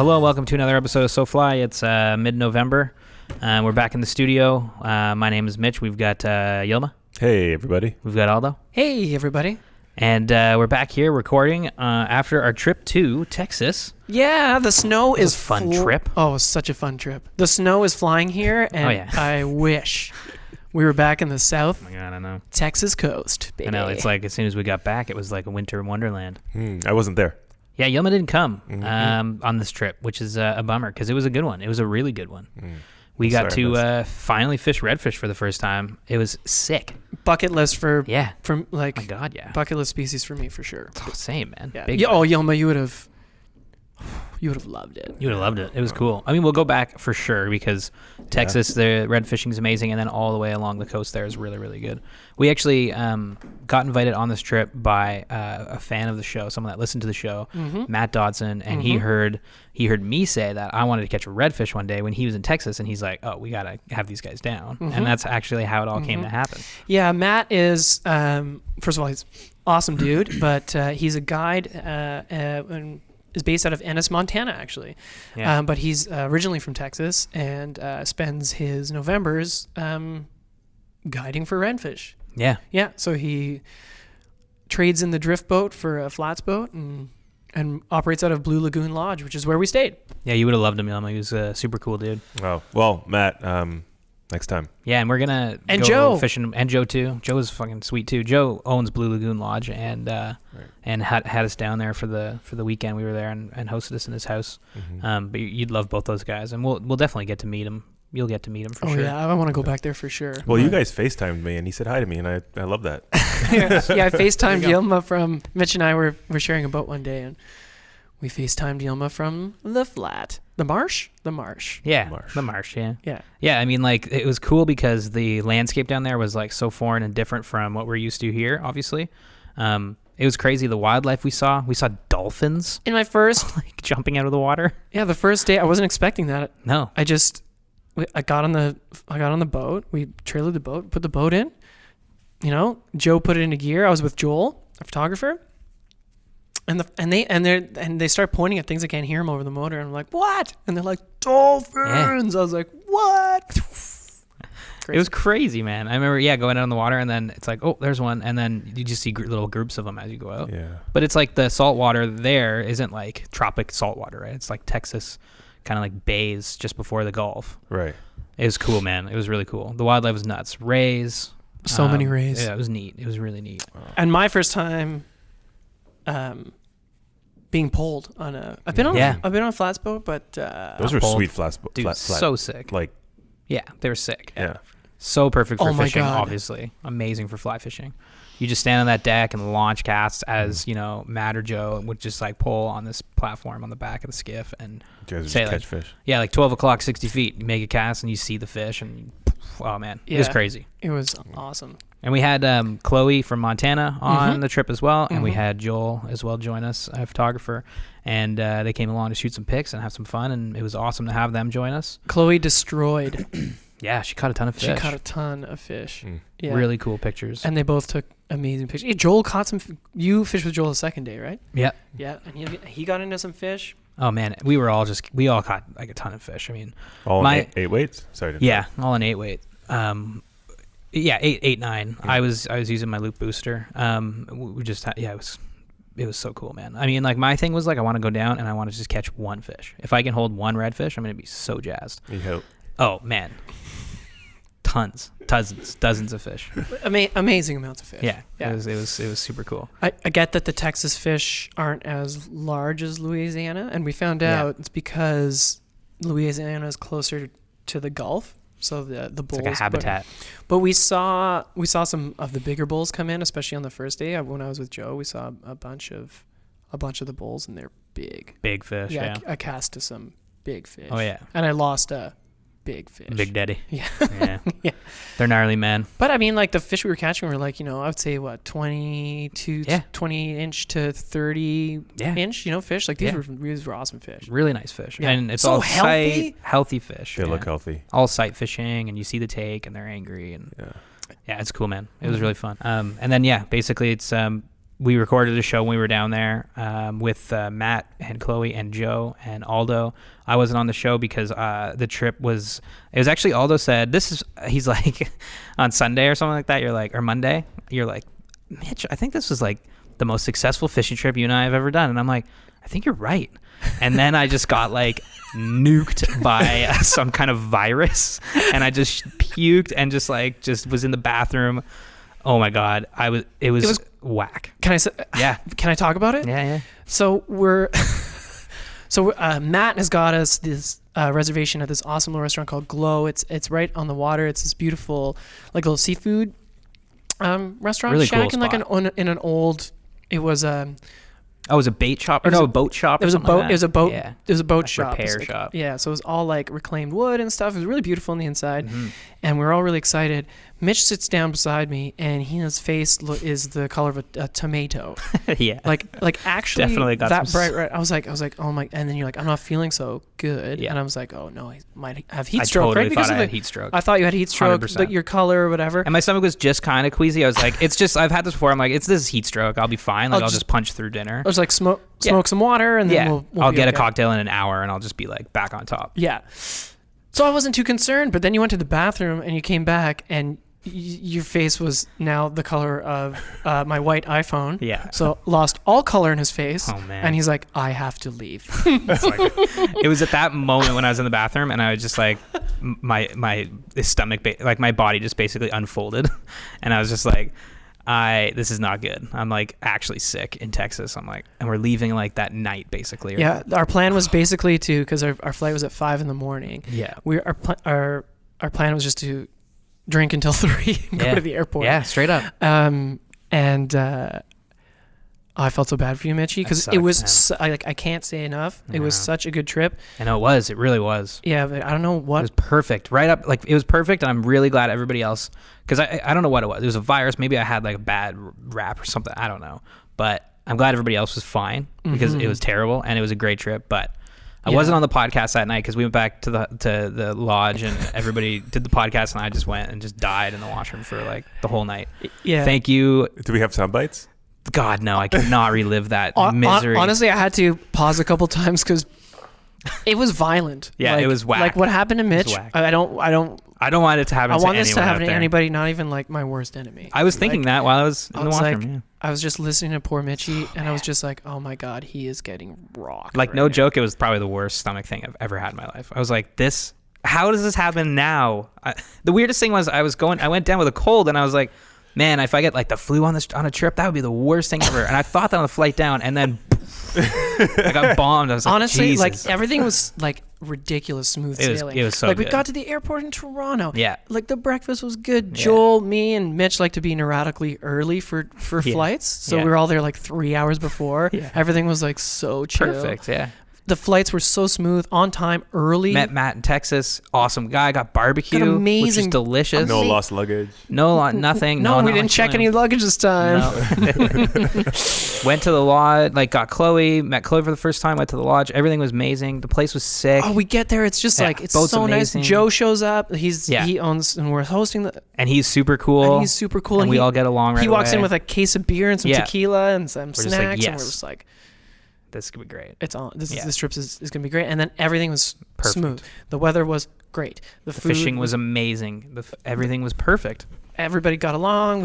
Hello, welcome to another episode of So Fly. It's mid-November. We're back in the studio. My name is Mitch. We've got Yilma. Hey, everybody. We've got Aldo. Hey, everybody. And we're back here recording after our trip to Texas. Yeah, the snow is a fun trip. Oh, it was such a fun trip. The snow is flying here, and I wish we were back in the South. Oh my God, I know. Texas coast, baby. I know. It's like as soon as we got back, it was like a winter wonderland. I wasn't there. Yeah, Yilma didn't come on this trip, which is a bummer because it was a good one. It was a really good one. We got to finally fish redfish for the first time. It was sick. Bucket list for oh my God, yeah. Bucket list species for me for sure. Oh, same, man. Yeah. Yilma, you would have loved it. You would have loved it. It was cool. I mean, we'll go back for sure because Texas, the red fishing is amazing, and then all the way along the coast there is really, really good. We actually got invited on this trip by a fan of the show, someone that listened to the show, Matt Dodson, and he heard me say that I wanted to catch a redfish one day when he was in Texas, and he's like, "Oh, we gotta have these guys down," and that's actually how it all came to happen. Yeah, Matt is first of all, he's an awesome dude, but he's a guide and is based out of Ennis, Montana, actually. Yeah. But he's originally from Texas and spends his Novembers guiding for redfish. Yeah. Yeah, so he trades in the drift boat for a flats boat and operates out of Blue Lagoon Lodge, which is where we stayed. Yeah, you would have loved him, Yilma. He was a super cool dude. Oh, well, Matt, next time. Yeah, and we're going to go Joe. fishing. And Joe, too. Joe is fucking sweet, too. Joe owns Blue Lagoon Lodge and had us down there for the weekend. We were there and hosted us in his house. But you'd love both those guys. And we'll definitely get to meet him. You'll get to meet him for sure. Oh, yeah. I want to go back there for sure. Well, you guys FaceTimed me, and he said hi to me, and I love that. Yeah, I FaceTimed Yilma from... Mitch and I were sharing a boat one day, and we FaceTimed Yilma from the flat. The marsh? The marsh. Yeah, the marsh, yeah. Yeah, I mean, like, it was cool because the landscape down there was, like, so foreign and different from what we're used to here, obviously. It was crazy, the wildlife we saw. We saw dolphins. In my first... like, jumping out of the water. Yeah, the first day, I wasn't expecting that. No. I got on the boat. We trailered the boat, put the boat in. You know, Joe put it into gear. I was with Joel, a photographer, and they start pointing at things. I can't hear them over the motor. And I'm like, what? And they're like, dolphins. I was like, what? It was crazy, man. I remember, going out on the water, and then it's like, oh, there's one, and then you just see little groups of them as you go out. Yeah. But it's like the salt water there isn't like tropic salt water, right? It's like Texas. Kind of like bays just before the Gulf. Right. It was cool, man. It was really cool. The wildlife was nuts. Rays. So many rays. Yeah, it was neat. It was really neat. Wow. And my first time being poled on a... I've been on a flats boat, but... those were sweet flats. Dude, so sick. Like... Yeah, they were sick. Yeah. So perfect for fishing, God. obviously. Amazing for fly fishing. You just stand on that deck and launch casts as, Matt or Joe would just like pull on this platform on the back of the skiff and say catch fish. Yeah, like 12 o'clock, 60 feet. You make a cast and you see the fish and oh man, it was crazy. It was awesome. And we had Chloe from Montana on the trip as well. And we had Joel as well join us, a photographer. And they came along to shoot some pics and have some fun. And it was awesome to have them join us. Chloe destroyed. Yeah, she caught a ton of fish. Yeah. Really cool pictures. And they both took amazing pictures. Yeah, Joel caught some... You fished with Joel the second day, right? Yeah. Yeah, and he got into some fish. Oh, man. We all caught like a ton of fish. I mean... All in eight weights? Sorry. All in 8 weight. 8, 9. Yeah. I was using my loop booster. We just it was so cool, man. I mean, like my thing was like I want to go down and I want to just catch one fish. If I can hold one redfish, I'm going to be so jazzed. You hope. Oh, man. Dozens of fish. Amazing amounts of fish. Yeah. It was super cool. I get that the Texas fish aren't as large as Louisiana, and we found out it's because Louisiana is closer to the Gulf, so the bulls. It's like a habitat. But we saw some of the bigger bulls come in, especially on the first day. When I was with Joe, we saw a bunch of the bulls, and they're big. Big fish. Yeah. I cast to some big fish. Oh yeah. And I lost a big fish. Big daddy. Yeah. Yeah. They're gnarly, man. But I mean, like the fish we were catching were like, I would say 20 inch to 30 inch, fish. Like these were awesome fish. Really nice fish. Yeah. And it's so all healthy fish. They look healthy. All sight fishing, and you see the take and they're angry and it's cool, man. It was really fun. And then basically it's we recorded a show when we were down there with Matt and Chloe and Joe and Aldo. I wasn't on the show because the trip was. It was actually Aldo said this is. He's like on Sunday or something like that. You're like or Monday. You're like, Mitch, I think this was like the most successful fishing trip you and I have ever done. And I'm like, I think you're right. And then I just got like nuked by some kind of virus, and I just puked and just was in the bathroom. Oh my God. It was whack. Can I say, yeah. Can I talk about it? Yeah. So Matt has got us this reservation at this awesome little restaurant called Glow. It's right on the water. It's this beautiful, like little seafood restaurant really shack cool in like spot. in an old. It was a bait shop or no, a boat shop. It was a boat. It was a boat. Yeah. It was a boat A shop. repair Like, shop. Yeah. So it was all like reclaimed wood and stuff. It was really beautiful on the inside, Mm-hmm. and we're all really excited. Mitch sits down beside me, and his face is the color of a tomato. Yeah. Like actually Definitely got that some bright red. I was like, oh my! And then you're like, I'm not feeling so good. Yeah. And I was like, oh no, he might have heat I stroke, totally right? Because thought of I had the heat stroke. I thought you had heat stroke, 100%. but your color or whatever. And my stomach was just kind of queasy. I was like, it's just, I've had this before. I'm like, this is heat stroke. I'll be fine. Like, I'll just punch through dinner. I was like, smoke some water, and then we'll I'll be get a okay. cocktail in an hour, and I'll just be like back on top. Yeah. So I wasn't too concerned, but then you went to the bathroom and you came back, and your face was now the color of my white iPhone. Yeah. So lost all color in his face. Oh, man. And he's like, I have to leave. It was at that moment when I was in the bathroom, and I was just like, my stomach, like my body just basically unfolded, and I was just like, this is not good. I'm like actually sick in Texas. I'm like, and we're leaving like that night basically. Yeah. Our plan was basically because our flight was at 5 a.m. Yeah. Our plan was just to drink until 3 and go to the airport. Yeah, straight up. I felt so bad for you, Mitchie, because it was I can't say enough. It was such a good trip. And it was. It really was. Yeah, but I don't know what. It was perfect. Right up, like it was perfect, and I'm really glad everybody else, because I don't know what it was. It was a virus. Maybe I had like a bad rap or something. I don't know. But I'm glad everybody else was fine, because it was terrible, and it was a great trip. But I wasn't on the podcast that night because we went back to the lodge, and everybody did the podcast, and I just went and just died in the washroom for like the whole night. Yeah. Thank you. Do we have sound bites? God, no, I cannot relive that misery. Honestly, I had to pause a couple times because it was violent. Yeah, it was whack. Like what happened to Mitch. I don't want it to happen. I want this to anyone happen out to there. anybody, not even like my worst enemy. I was thinking that while I was in the washroom. Like, yeah. I was just listening to poor Mitchie, and I was just like, oh my God, he is getting rocked. Like, right no now. joke, it was probably the worst stomach thing I've ever had in my life. I was like, how does this happen now? The weirdest thing was I went down with a cold, and I was like, man, if I get like the flu on a trip, that would be the worst thing ever. And I thought that on the flight down, and then I got bombed. I was like, honestly, Jesus. like everything was like ridiculous smooth sailing. It was so like good. we got to the airport in Toronto. Yeah. Like the breakfast was good. Yeah. Joel, me, and Mitch like to be neurotically early for flights. So we were all there like 3 hours before. Yeah. Everything was like so chill. Perfect, yeah. The flights were so smooth, on time, early. Met Matt in Texas. Awesome guy. Got barbecue, Got amazing- which is delicious. No lost luggage. Nothing. No, we didn't check any luggage this time. No. Went to the lodge, like got Chloe, met Chloe for the first time, went to the lodge. Everything was amazing. The place was sick. Oh, we get there. It's just like, it's boat's so amazing. nice. Joe shows up. He owns, and we're hosting and he's super cool. And he's super cool. And we all get along right He walks away. in with a case of beer and some tequila and some just snacks. like, And yes. we're just like, this could be great. it's on. This trip is going to be great. And then everything was Perfect. smooth. The weather was great. The food fishing was amazing. Everything was perfect. Everybody got along.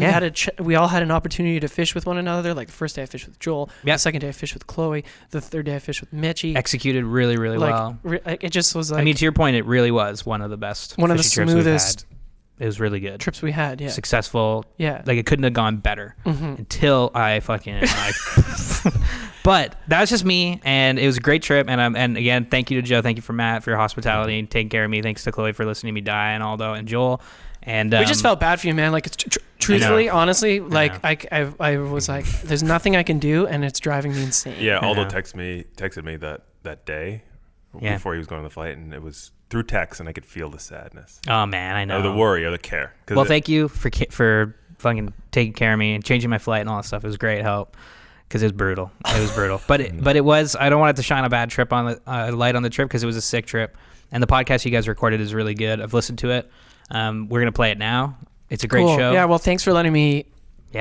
We all had an opportunity to fish with one another. Like the first day I fished with Joel. The second day I fished with Chloe. The third day I fished with Mitchie. Executed really, really well. It just was like, I mean, to your point, it really was one of the best. one of the fishing trips we've smoothest had. It was really good. trips we had. Yeah. Successful. Yeah. Like it couldn't have gone better Mhm. until I fucking. But that's just me, and it was a great trip. And again, thank you to Joe, thank you for Matt for your hospitality and taking care of me. Thanks to Chloe for listening to me die, and Aldo and Joel. And we just felt bad for you, man. Like, it's truthfully, honestly, like I was like, there's nothing I can do, and it's driving me insane. Yeah, Aldo texted me that day before he was going on the flight, and it was through text, and I could feel the sadness. Oh man, I know. Or the worry, or the care. Well, thank you for fucking taking care of me and changing my flight and all that stuff. It was great help. Because it was brutal. It was brutal. But it was, I don't want it to shine a bad trip on the light on the trip, because it was a sick trip. And the podcast you guys recorded is really good. I've listened to it. We're going to play it now. It's a great show. Yeah, well, thanks for letting me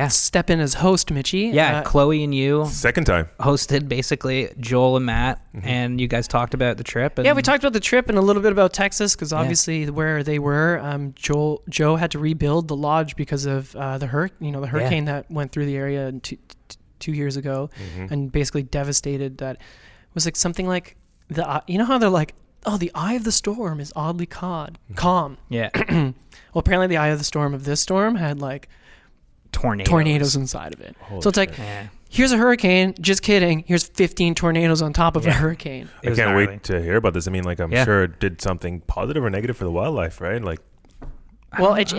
step in as host, Mitchie. Yeah, Chloe and you Second time. hosted basically Joel and Matt, and you guys talked about the trip. And Yeah, we talked about the trip and a little bit about Texas because obviously where they were, Joe had to rebuild the lodge because of the hurricane that went through the area 2 years ago, and basically devastated that. It was like something like you know how they're like, oh, the eye of the storm is oddly calm. Yeah. Well, apparently the eye of the storm of this storm had like tornadoes inside of it. Holy so it's like, here's a hurricane. Just kidding. Here's 15 tornadoes on top of a hurricane. I can't wait to hear about this. I mean, like, I'm sure it did something positive or negative for the wildlife, right? Like, well, it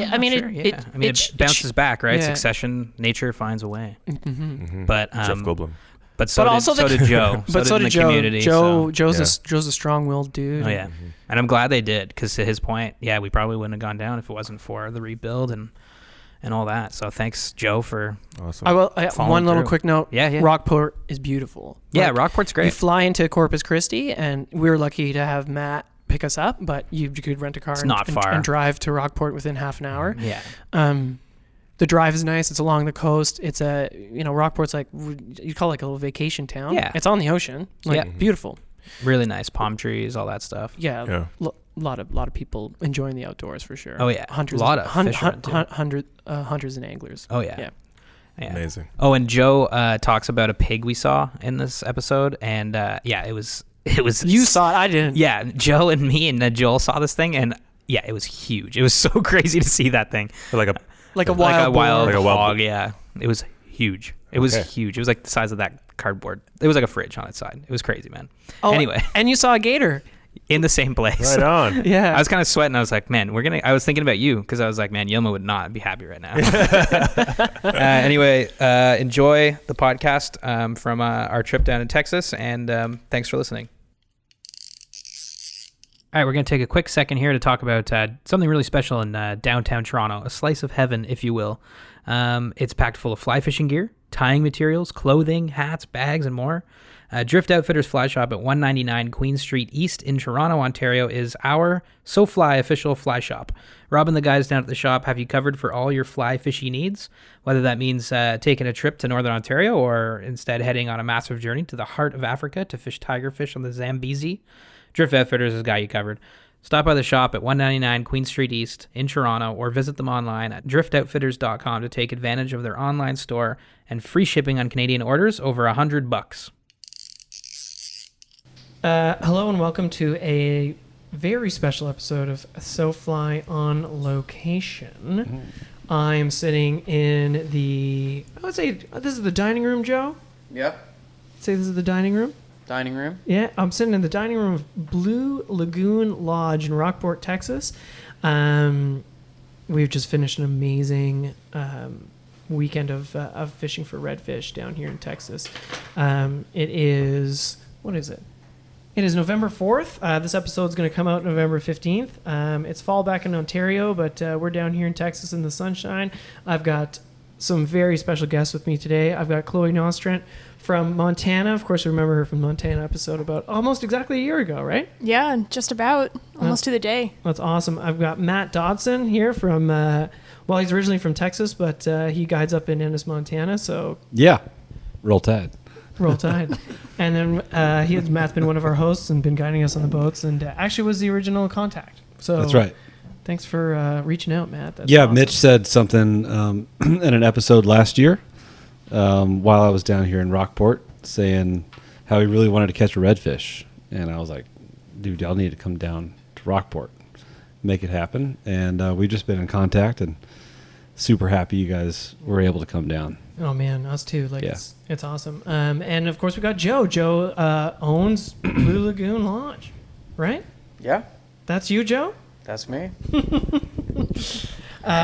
bounces back, right? Yeah. Succession, nature finds a way. But Jeff Goldblum. But so did Joe. So did the Joe. community. Joe's a strong-willed dude. Oh yeah, and I'm glad they did because to his point, we probably wouldn't have gone down if it wasn't for the rebuild and all that. So thanks, Joe, for awesome. One little quick note. Yeah. Rockport is beautiful. Yeah, Rockport's great. You fly into Corpus Christi, and we were lucky to have Matt pick us up, but you could rent a car and drive to Rockport within half an hour. Yeah. The drive is nice. It's along the coast. It's Rockport's like, you call it like a little vacation town. Yeah. It's on the ocean. Like, beautiful. Really nice. Palm trees, all that stuff. Yeah. Lot of people enjoying the outdoors for sure. Oh yeah. Hunters, a lot of hunters and anglers. Oh yeah. Amazing. Oh, and Joe talks about a pig we saw in this episode, and it was. You saw it. I didn't. Yeah, Joe and me and Joel saw this thing, and it was huge. It was so crazy to see that thing. Like a wild hog. Yeah, it was huge. It was huge. It was like the size of that cardboard. It was like a fridge on its side. It was crazy, man. Oh, anyway, and you saw a gator in the same place. Right on. Yeah, I was kind of sweating. I was like, man, I was thinking about you because I was like, man, Yilma would not be happy right now. Anyway, enjoy the podcast from our trip down to Texas, and thanks for listening. All right, we're going to take a quick second here to talk about something really special in downtown Toronto, a slice of heaven, if you will. It's packed full of fly fishing gear, tying materials, clothing, hats, bags, and more. Drift Outfitters Fly Shop at 199 Queen Street East in Toronto, Ontario is our SoFly official fly shop. Rob and the guys down at the shop have you covered for all your fly fishy needs, whether that means taking a trip to Northern Ontario or instead heading on a massive journey to the heart of Africa to fish tigerfish on the Zambezi. Drift Outfitters has got you covered. Stop by the shop at 199 Queen Street East in Toronto or visit them online at driftoutfitters.com to take advantage of their online store and free shipping on Canadian orders over $100. Hello and welcome to a very special episode of SoFly on Location. I'm sitting in I would say this is the dining room, Joe? Yep. Say this is the dining room? Dining room? Yeah, I'm sitting in the dining room of Blue Lagoon Lodge in Rockport, Texas. We've just finished an amazing weekend of fishing for redfish down here in Texas. It is November 4th. This episode is going to come out November 15th. It's fall back in Ontario, but we're down here in Texas in the sunshine. I've got some very special guests with me today. I've got Chloe Nostrand from Montana. Of course, you remember her from the Montana episode about almost exactly a year ago, right? Yeah, just about. Almost to the day. That's awesome. I've got Matt Dodson here from, he's originally from Texas, but he guides up in Ennis, Montana, so... Yeah. Roll Tide. Roll Tide. And then Matt's been one of our hosts and been guiding us on the boats and actually was the original contact. So that's right. Thanks for reaching out, Matt. That's awesome. Mitch said something in an episode last year while I was down here in Rockport saying how he really wanted to catch a redfish. And I was like, dude, y'all need to come down to Rockport, make it happen. And we've just been in contact and super happy you guys were able to come down. Oh man, us too. It's awesome. And of course we got Joe. Joe owns Blue Lagoon Lodge, right? Yeah. That's you, Joe? That's me.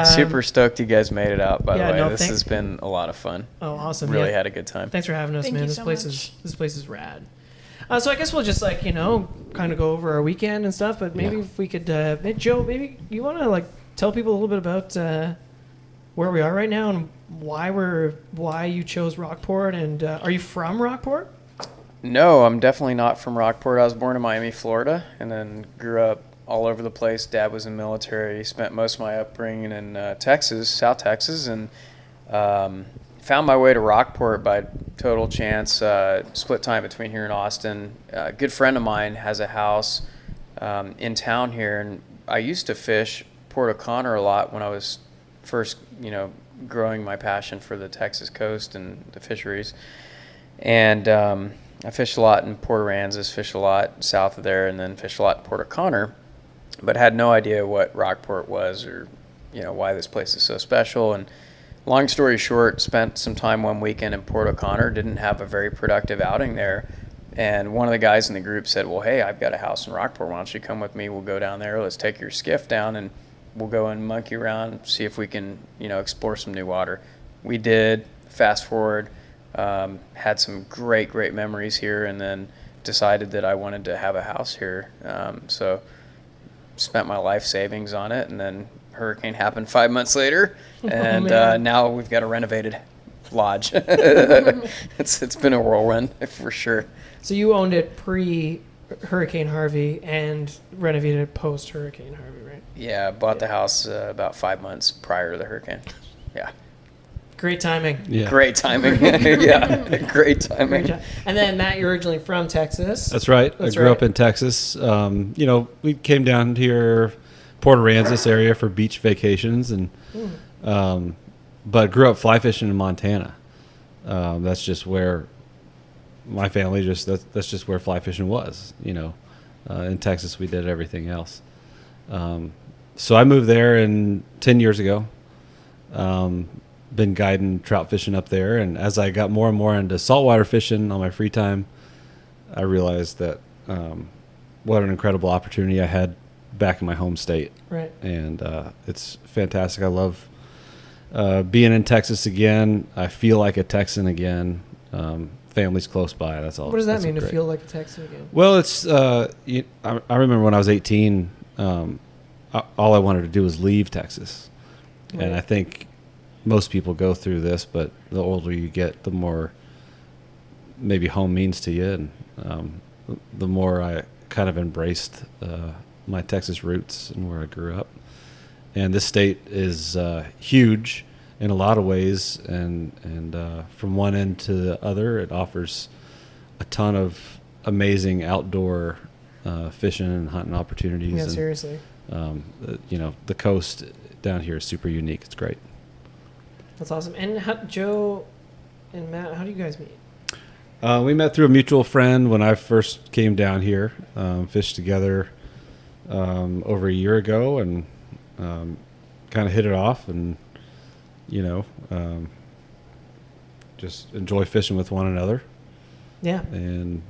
Super stoked you guys made it out, by the way. This has been a lot of fun. Oh, awesome. Really had a good time. Thanks for having us, man. This place is rad. So I guess we'll just kind of go over our weekend and stuff, but maybe if we could Joe, maybe you want to tell people a little bit about where we are right now and why you chose Rockport, and are you from Rockport? No, I'm definitely not from Rockport. I was born in Miami, Florida, and then grew up all over the place. Dad was in the military. Spent most of my upbringing in Texas, South Texas, and Found my way to Rockport by total chance. Split time between here and Austin. A good friend of mine has a house in town here, and I used to fish Port O'Connor a lot when I was first, growing my passion for the Texas coast and the fisheries. And I fished a lot in Port Aransas, fished a lot south of there, and then fished a lot in Port O'Connor, but had no idea what Rockport was or, why this place is so special. And long story short, spent some time one weekend in Port O'Connor, didn't have a very productive outing there. And one of the guys in the group said, well, hey, I've got a house in Rockport. Why don't you come with me? We'll go down there. Let's take your skiff down and we'll go and monkey around, see if we can, explore some new water. We did. Fast forward, had some great memories here, and then decided that I wanted to have a house here. So spent my life savings on it, and then hurricane happened 5 months later, and now we've got a renovated lodge. It's been a whirlwind for sure. So you owned it pre-Hurricane Harvey and renovated it post-Hurricane Harvey, right? Yeah, I bought the house about 5 months prior to the hurricane. Yeah. Great timing. Yeah. Great timing. Yeah, great timing. And then, Matt, you're originally from Texas. That's right. I grew up in Texas. We came down here, Port Aransas area for beach vacations, and but grew up fly fishing in Montana. That's just where my family that's just where fly fishing was. In Texas we did everything else. So I moved there 10 years ago. Been guiding trout fishing up there, and as I got more and more into saltwater fishing on my free time, I realized that what an incredible opportunity I had back in my home state. Right. And it's fantastic. I love being in Texas again. I feel like a Texan again. Family's close by. That's all. What does that mean, to feel like a Texan again? Well, it's I remember when I was 18, all I wanted to do was leave Texas. Right. And I think most people go through this, but the older you get, the more maybe home means to you, and the more I kind of embraced my Texas roots and where I grew up. And this state is huge in a lot of ways, and from one end to the other, it offers a ton of amazing outdoor fishing and hunting opportunities. Yeah, and, seriously. The coast down here is super unique. It's great. That's awesome. And Joe and Matt, how do you guys meet? We met through a mutual friend when I first came down here. Fished together over a year ago, and kind of hit it off, and just enjoy fishing with one another. Yeah. And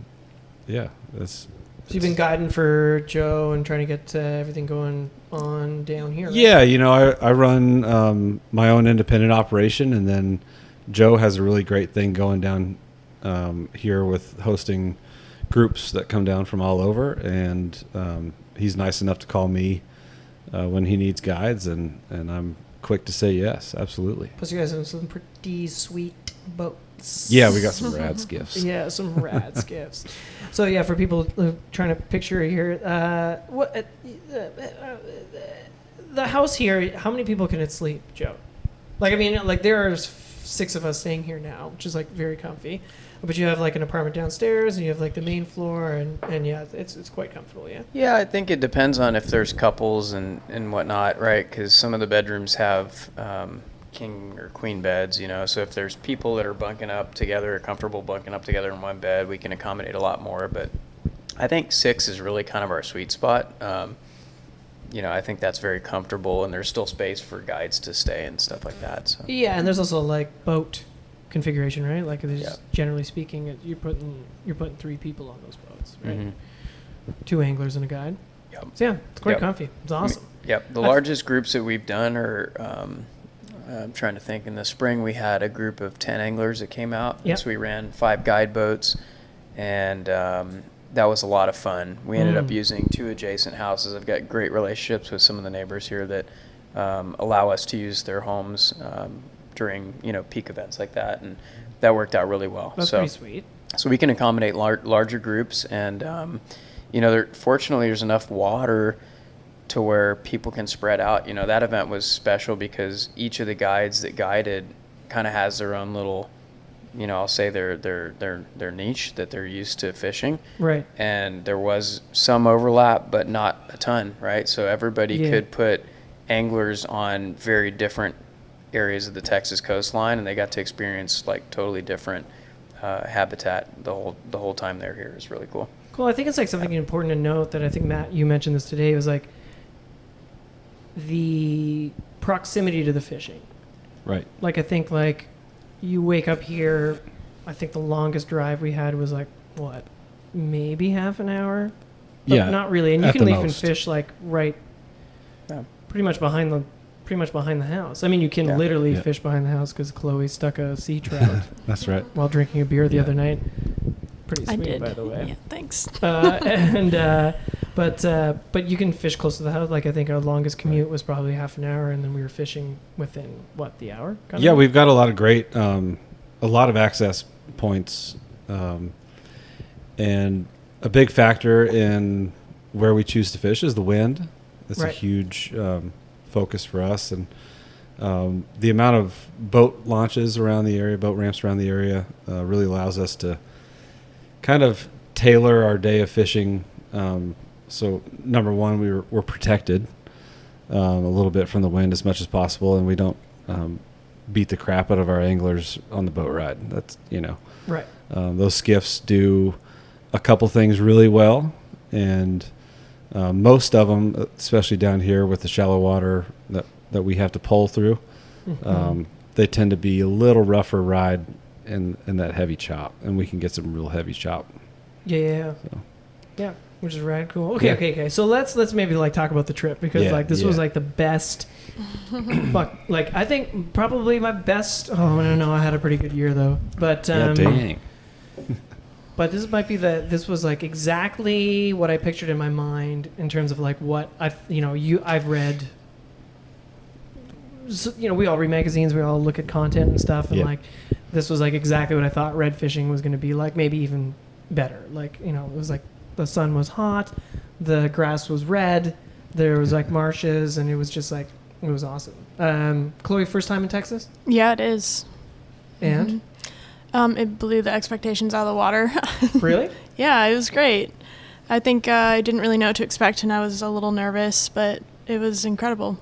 yeah, that's. So you've been guiding for Joe and trying to get everything going on down here, right? Yeah, I run my own independent operation, and then Joe has a really great thing going down here with hosting groups that come down from all over, and he's nice enough to call me when he needs guides, and I'm quick to say yes, absolutely. Plus you guys have some pretty sweet boats. Yeah, we got some rad skiffs. Yeah, some rad skiffs. So yeah, for people trying to picture here, the house here, how many people can it sleep, Joe? There are 6 of us staying here now, which is very comfy. But you have an apartment downstairs, and you have the main floor, and yeah, it's quite comfortable. Yeah. Yeah, I think it depends on if there's couples and whatnot, right? Because some of the bedrooms have king or queen beds, So if there's people that are bunking up together, comfortable bunking up together in one bed, we can accommodate a lot more. But I think 6 is really kind of our sweet spot. I think that's very comfortable, and there's still space for guides to stay and stuff like that. So. Yeah, and there's also boat configuration, right? Generally speaking, you're putting 3 people on those boats, right? Mm-hmm. 2 anglers and a guide. Yep. So yeah, it's quite comfy. It's awesome. Yep. The largest groups that we've done are. I'm trying to think. In the spring, we had a group of 10 anglers that came out. Yep. So we ran 5 guide boats, and that was a lot of fun. We ended up using 2 adjacent houses. I've got great relationships with some of the neighbors here that allow us to use their homes during peak events like that, and that worked out really well. That's pretty sweet. So we can accommodate larger groups, and fortunately there's enough water to where people can spread out. That event was special because each of the guides that guided kind of has their own little, I'll say their niche that they're used to fishing. Right. And there was some overlap, but not a ton, right? So everybody could put anglers on very different areas of the Texas coastline, and they got to experience like totally different habitat the whole time they're here. Is really cool. Cool. I think it's like something important to note that I think, Matt, you mentioned this today, was like the proximity to the fishing. Right. Like, I think like you wake up here, I think the longest drive we had was like, what, maybe half an hour? But Yeah, not really. And you at can the even most. fish like right pretty much behind the house. I mean, you can literally Yeah. fish behind the house because Chloe stuck a sea trout That's right. while drinking a beer the Yeah. other night. Pretty I sweet, did. by the way. Yeah, thanks. But you can fish close to the house. Like, I think our longest commute was probably half an hour, and then we were fishing within the hour. Kind Yeah, of? we've got a lot of great, a lot of access points, and a big factor in where we choose to fish is the wind. That's a Right. huge focus for us, and the amount of boat launches around the area, boat ramps around the area, really allows us to kind of tailor our day of fishing. So number one, we're protected a little bit from the wind as much as possible, and we don't beat the crap out of our anglers on the boat ride. That's Right. those skiffs do a couple things really well, and most of them, especially down here with the shallow water that we have to pull through, they tend to be a little rougher ride in that heavy chop, and we can get some real heavy chop. Yeah. So. Yeah. Which is rad cool. Okay, Yeah. okay. So let's maybe like talk about the trip, because Yeah, like this yeah. was like the best. Fuck. Like, I think probably my best. Oh, I don't know. I had a pretty good year though. But Dang. But this was like exactly what I pictured in my mind in terms of like what I've read. So, we all read magazines, we all look at content and stuff, and Yeah. like this was like exactly what I thought red fishing was going to be like, maybe even better. Like, it was like the sun was hot, the grass was red, there was like marshes, and it was just like, it was awesome. Chloe, first time in Texas? Yeah, it is. And It blew the expectations out of the water. really? Yeah, it was great. I think I didn't really know what to expect, and I was a little nervous, but it was incredible.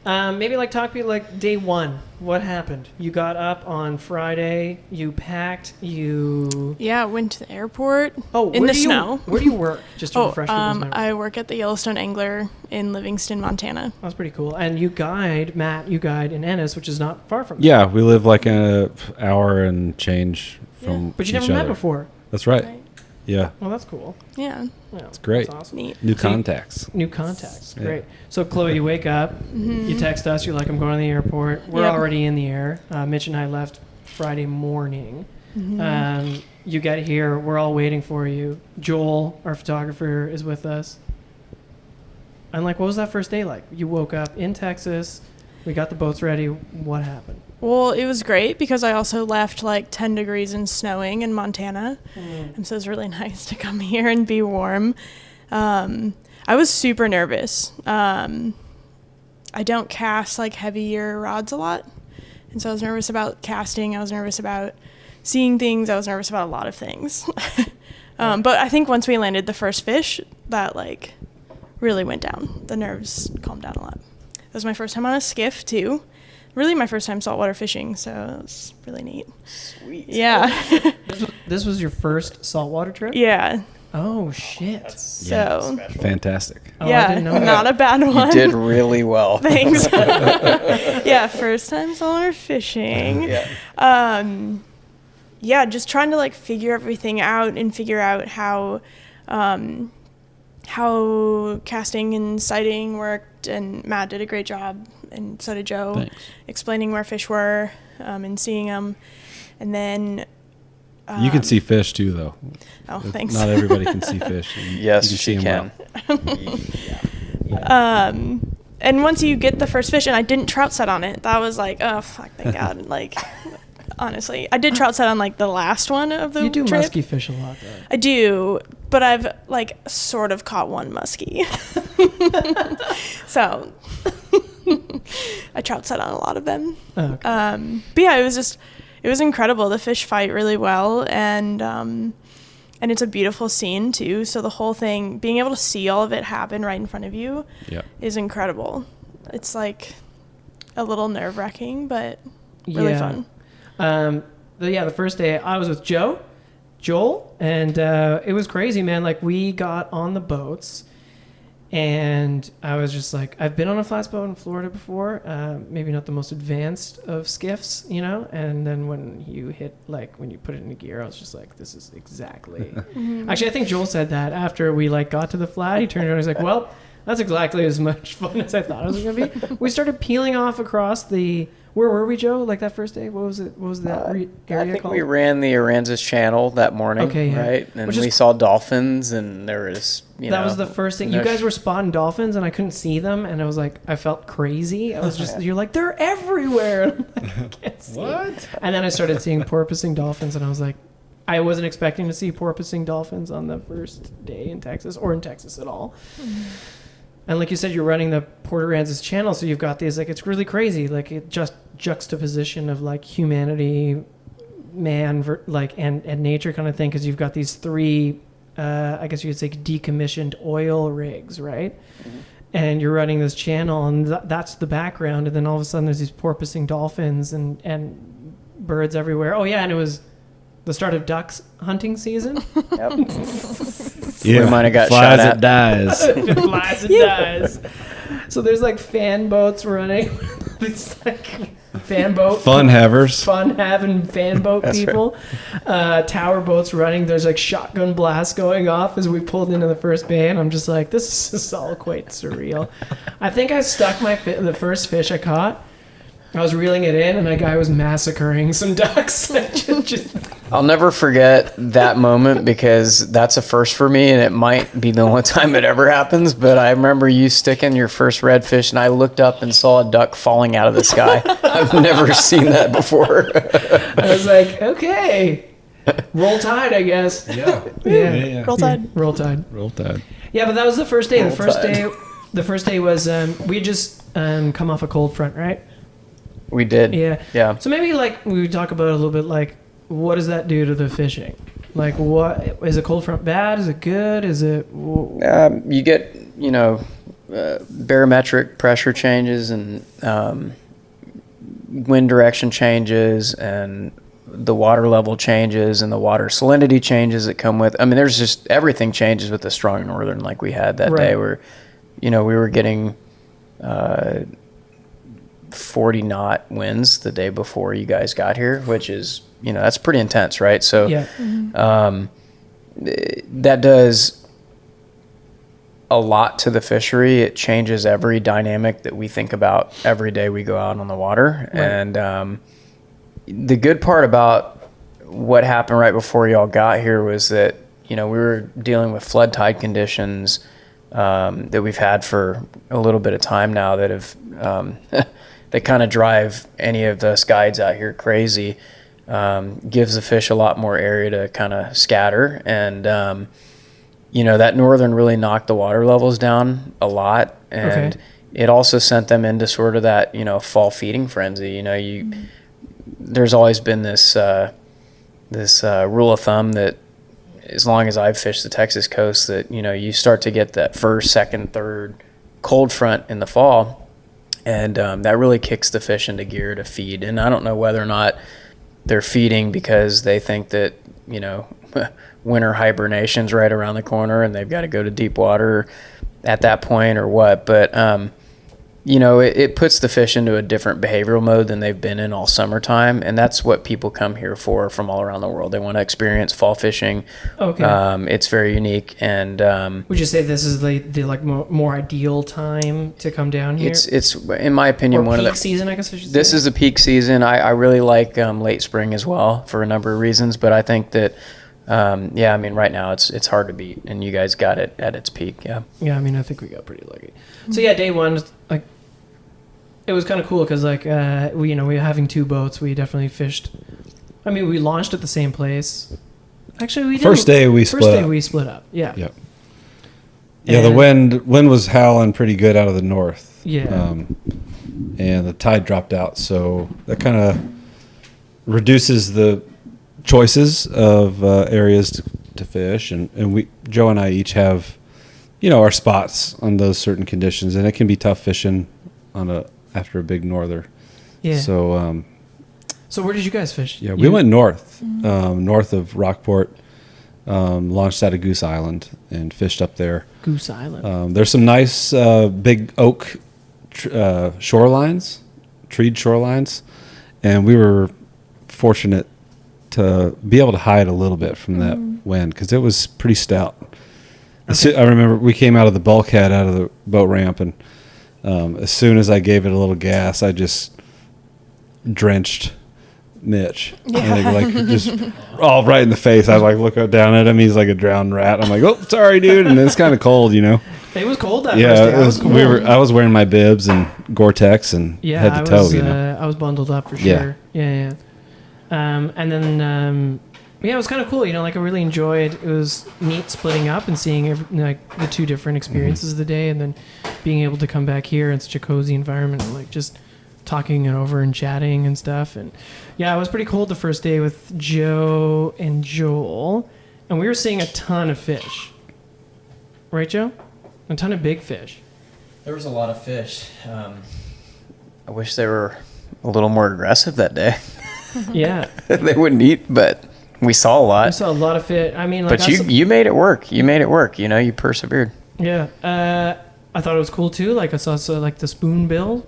Maybe like talk to me like day one. What happened? You got up on Friday. You packed. Yeah, went to the airport in where the do you- snow. Where do you work? Just to refresh people's memory. I work at the Yellowstone Angler in Livingston, Montana. That's pretty cool. And you guide in Ennis, which is not far from. Yeah, we live like an hour and change from. But you each never met other. before. That's right. Right. Yeah, Well, that's cool. Yeah, Yeah, it's great. That's awesome. neat. New So you- contacts. New contacts. Yeah. Great. So Chloe, you wake up. You text us. You're like, I'm going to the airport. We're Yep. already in the air. Mitch and I left Friday morning. You get here. We're all waiting for you. Joel, our photographer, is with us. And like, what was that first day like? You woke up in Texas. We got the boats ready. What happened? Well, it was great because I also left like 10 degrees and snowing in Montana. And so it was really nice to come here and be warm. I was super nervous. I don't cast like heavier rods a lot. And so I was nervous about casting. I was nervous about seeing things. I was nervous about a lot of things. But I think once we landed the first fish, that like really went down. The nerves calmed down a lot. It was my first time on a skiff too. Really my first time saltwater fishing, so it was really neat. Sweet. Yeah. This was your first saltwater trip? Yeah. Oh shit! So Fantastic. Oh, I yeah, didn't know that. not a bad one. You did really well. Thanks. Yeah, first time saltwater fishing. Yeah. Yeah, just trying to like figure everything out and figure out how casting and sighting worked, and Matt did a great job, and so did Joe, Thanks. explaining where fish were and seeing them, and then You can see fish too, though. Oh, thanks. Not everybody can see fish. and Yes, you she see 'em can. well. And once you get the first fish, and I didn't trout set on it, that was like, oh fuck, thank God. Like, honestly, I did trout set on like the last one of the You do trip. muskie fish a lot, though. I do, but I've like sort of caught one muskie. So I trout set on a lot of them. Oh, okay. But yeah, it was incredible. The fish fight really well, and it's a beautiful scene too. So the whole thing, being able to see all of it happen right in front of you, is incredible. It's like a little nerve-wracking, but really fun. The first day I was with Joel, and it was crazy, man. Like, we got on the boats, and I was just like, I've been on a flats boat in Florida before, maybe not the most advanced of skiffs, you know, and then when you put it into gear, I was just like, this is exactly actually, I think Joel said that after we got to the flat. He turned around and was like, well, that's exactly as much fun as I thought it was going to be. We started peeling off across where were we, Joe? Like, that first day? What was it? What was that area I think called? we ran the Aransas Channel that morning, right? And we saw dolphins, and there was, that was the first thing. You guys were spotting dolphins, and I couldn't see them, and I was like, I felt crazy. I was just, you're like, they're everywhere. And I'm like, I can't see what? And then I started seeing porpoising dolphins, and I was like, I wasn't expecting to see porpoising dolphins on the first day in Texas, or in Texas at all. And like you said, you're running the Port Aransas Channel, so you've got these, it's really crazy, it just juxtaposition of humanity, man, and nature kind of thing, because you've got these three, I guess you could say, decommissioned oil rigs, right? Mm-hmm. And you're running this channel, and that's the background, and then all of a sudden there's these porpoising dolphins and birds everywhere. Oh yeah, and it was the start of ducks hunting season. Yep. Yeah, we might have got flies shot at. It dies. If it flies, it dies. So there's fan boats running. It's fan boat. Fun havers. Fun having fan boat people. Right. Tower boats running. There's shotgun blasts going off as we pulled into the first bay, and I'm just like, this is all quite surreal. I think I stuck the first fish I caught. I was reeling it in, and a guy was massacring some ducks. I'll never forget that moment, because that's a first for me, and it might be the only time it ever happens. But I remember you sticking your first redfish, and I looked up and saw a duck falling out of the sky. I've never seen that before. I was like, okay, roll tide, I guess. Yeah. Roll tide. Roll tide. Roll tide. Yeah, but that was the first day. The first day was we just come off a cold front, right? We did. Yeah. So maybe we would talk about it a little bit, what does that do to the fishing? What is a cold front bad? Is it good? Is it? You get barometric pressure changes, and wind direction changes, and the water level changes, and the water salinity changes that come with. I mean, there's just everything changes with the strong northern like we had that day, where we were getting 40 knot winds the day before you guys got here, which is, that's pretty intense, right? So that does a lot to the fishery. It changes every dynamic that we think about every day we go out on the water. Right. And the good part about what happened right before y'all got here was that, we were dealing with flood tide conditions that we've had for a little bit of time now that have they kind of drive any of us guides out here crazy. Gives the fish a lot more area to kind of scatter. And, that northern really knocked the water levels down a lot. And it also sent them into sort of that, fall feeding frenzy. There's always been this rule of thumb that as long as I've fished the Texas coast, that, you start to get that first, second, third cold front in the fall. And that really kicks the fish into gear to feed. And I don't know whether or not they're feeding because they think that, winter hibernation's right around the corner and they've got to go to deep water at that point or what. But, it puts the fish into a different behavioral mode than they've been in all summertime. And that's what people come here for from all around the world. They want to experience fall fishing. Okay. It's very unique. And would you say this is the more ideal time to come down here? It's in my opinion, or one of the peak season, I guess I should say. This is the peak season. I really like late spring as well for a number of reasons. But I think that right now it's hard to beat, and you guys got it at its peak. Yeah. Yeah, I think we got pretty lucky. So yeah, day one, it was kind of cool because we were having two boats. We definitely fished. We launched at the same place. Actually, we didn't. First day we split up. Yeah. Yep. Yeah, the wind was howling pretty good out of the north. Yeah. and the tide dropped out, so that kind of reduces the choices of areas to fish, and Joe and I each have, our spots on those certain conditions, and it can be tough fishing after a big norther. Yeah. So So where did you guys fish? yeah, we went north of Rockport, launched out of Goose Island and fished up there. Goose Island. There's some nice big oak shorelines, treed shorelines, and we were fortunate to be able to hide a little bit from that wind because it was pretty stout. I remember we came out of the bulkhead out of the boat ramp, and as soon as I gave it a little gas, I just drenched Mitch. And like just all right in the face. I look down at him. He's like a drowned rat. I'm like, oh, sorry, dude. And it's kind of cold, It was cold that Yeah, first day. it was. I was wearing my bibs and Gore-Tex and head to toe. I was bundled up for sure. Yeah. And then it was kind of cool. I really enjoyed. It was neat splitting up and seeing the two different experiences of the day, and then being able to come back here in such a cozy environment and just talking it over and chatting and stuff. And yeah, it was pretty cold the first day with Joe and Joel, and we were seeing a ton of fish. Right, Joe? A ton of big fish. There was a lot of fish. I wish they were a little more aggressive that day. Yeah. They wouldn't eat, but we saw a I lot. saw a lot of fish. I mean, But you made it work. You made it work. You persevered. Yeah. I thought it was cool too. I saw the spoonbill,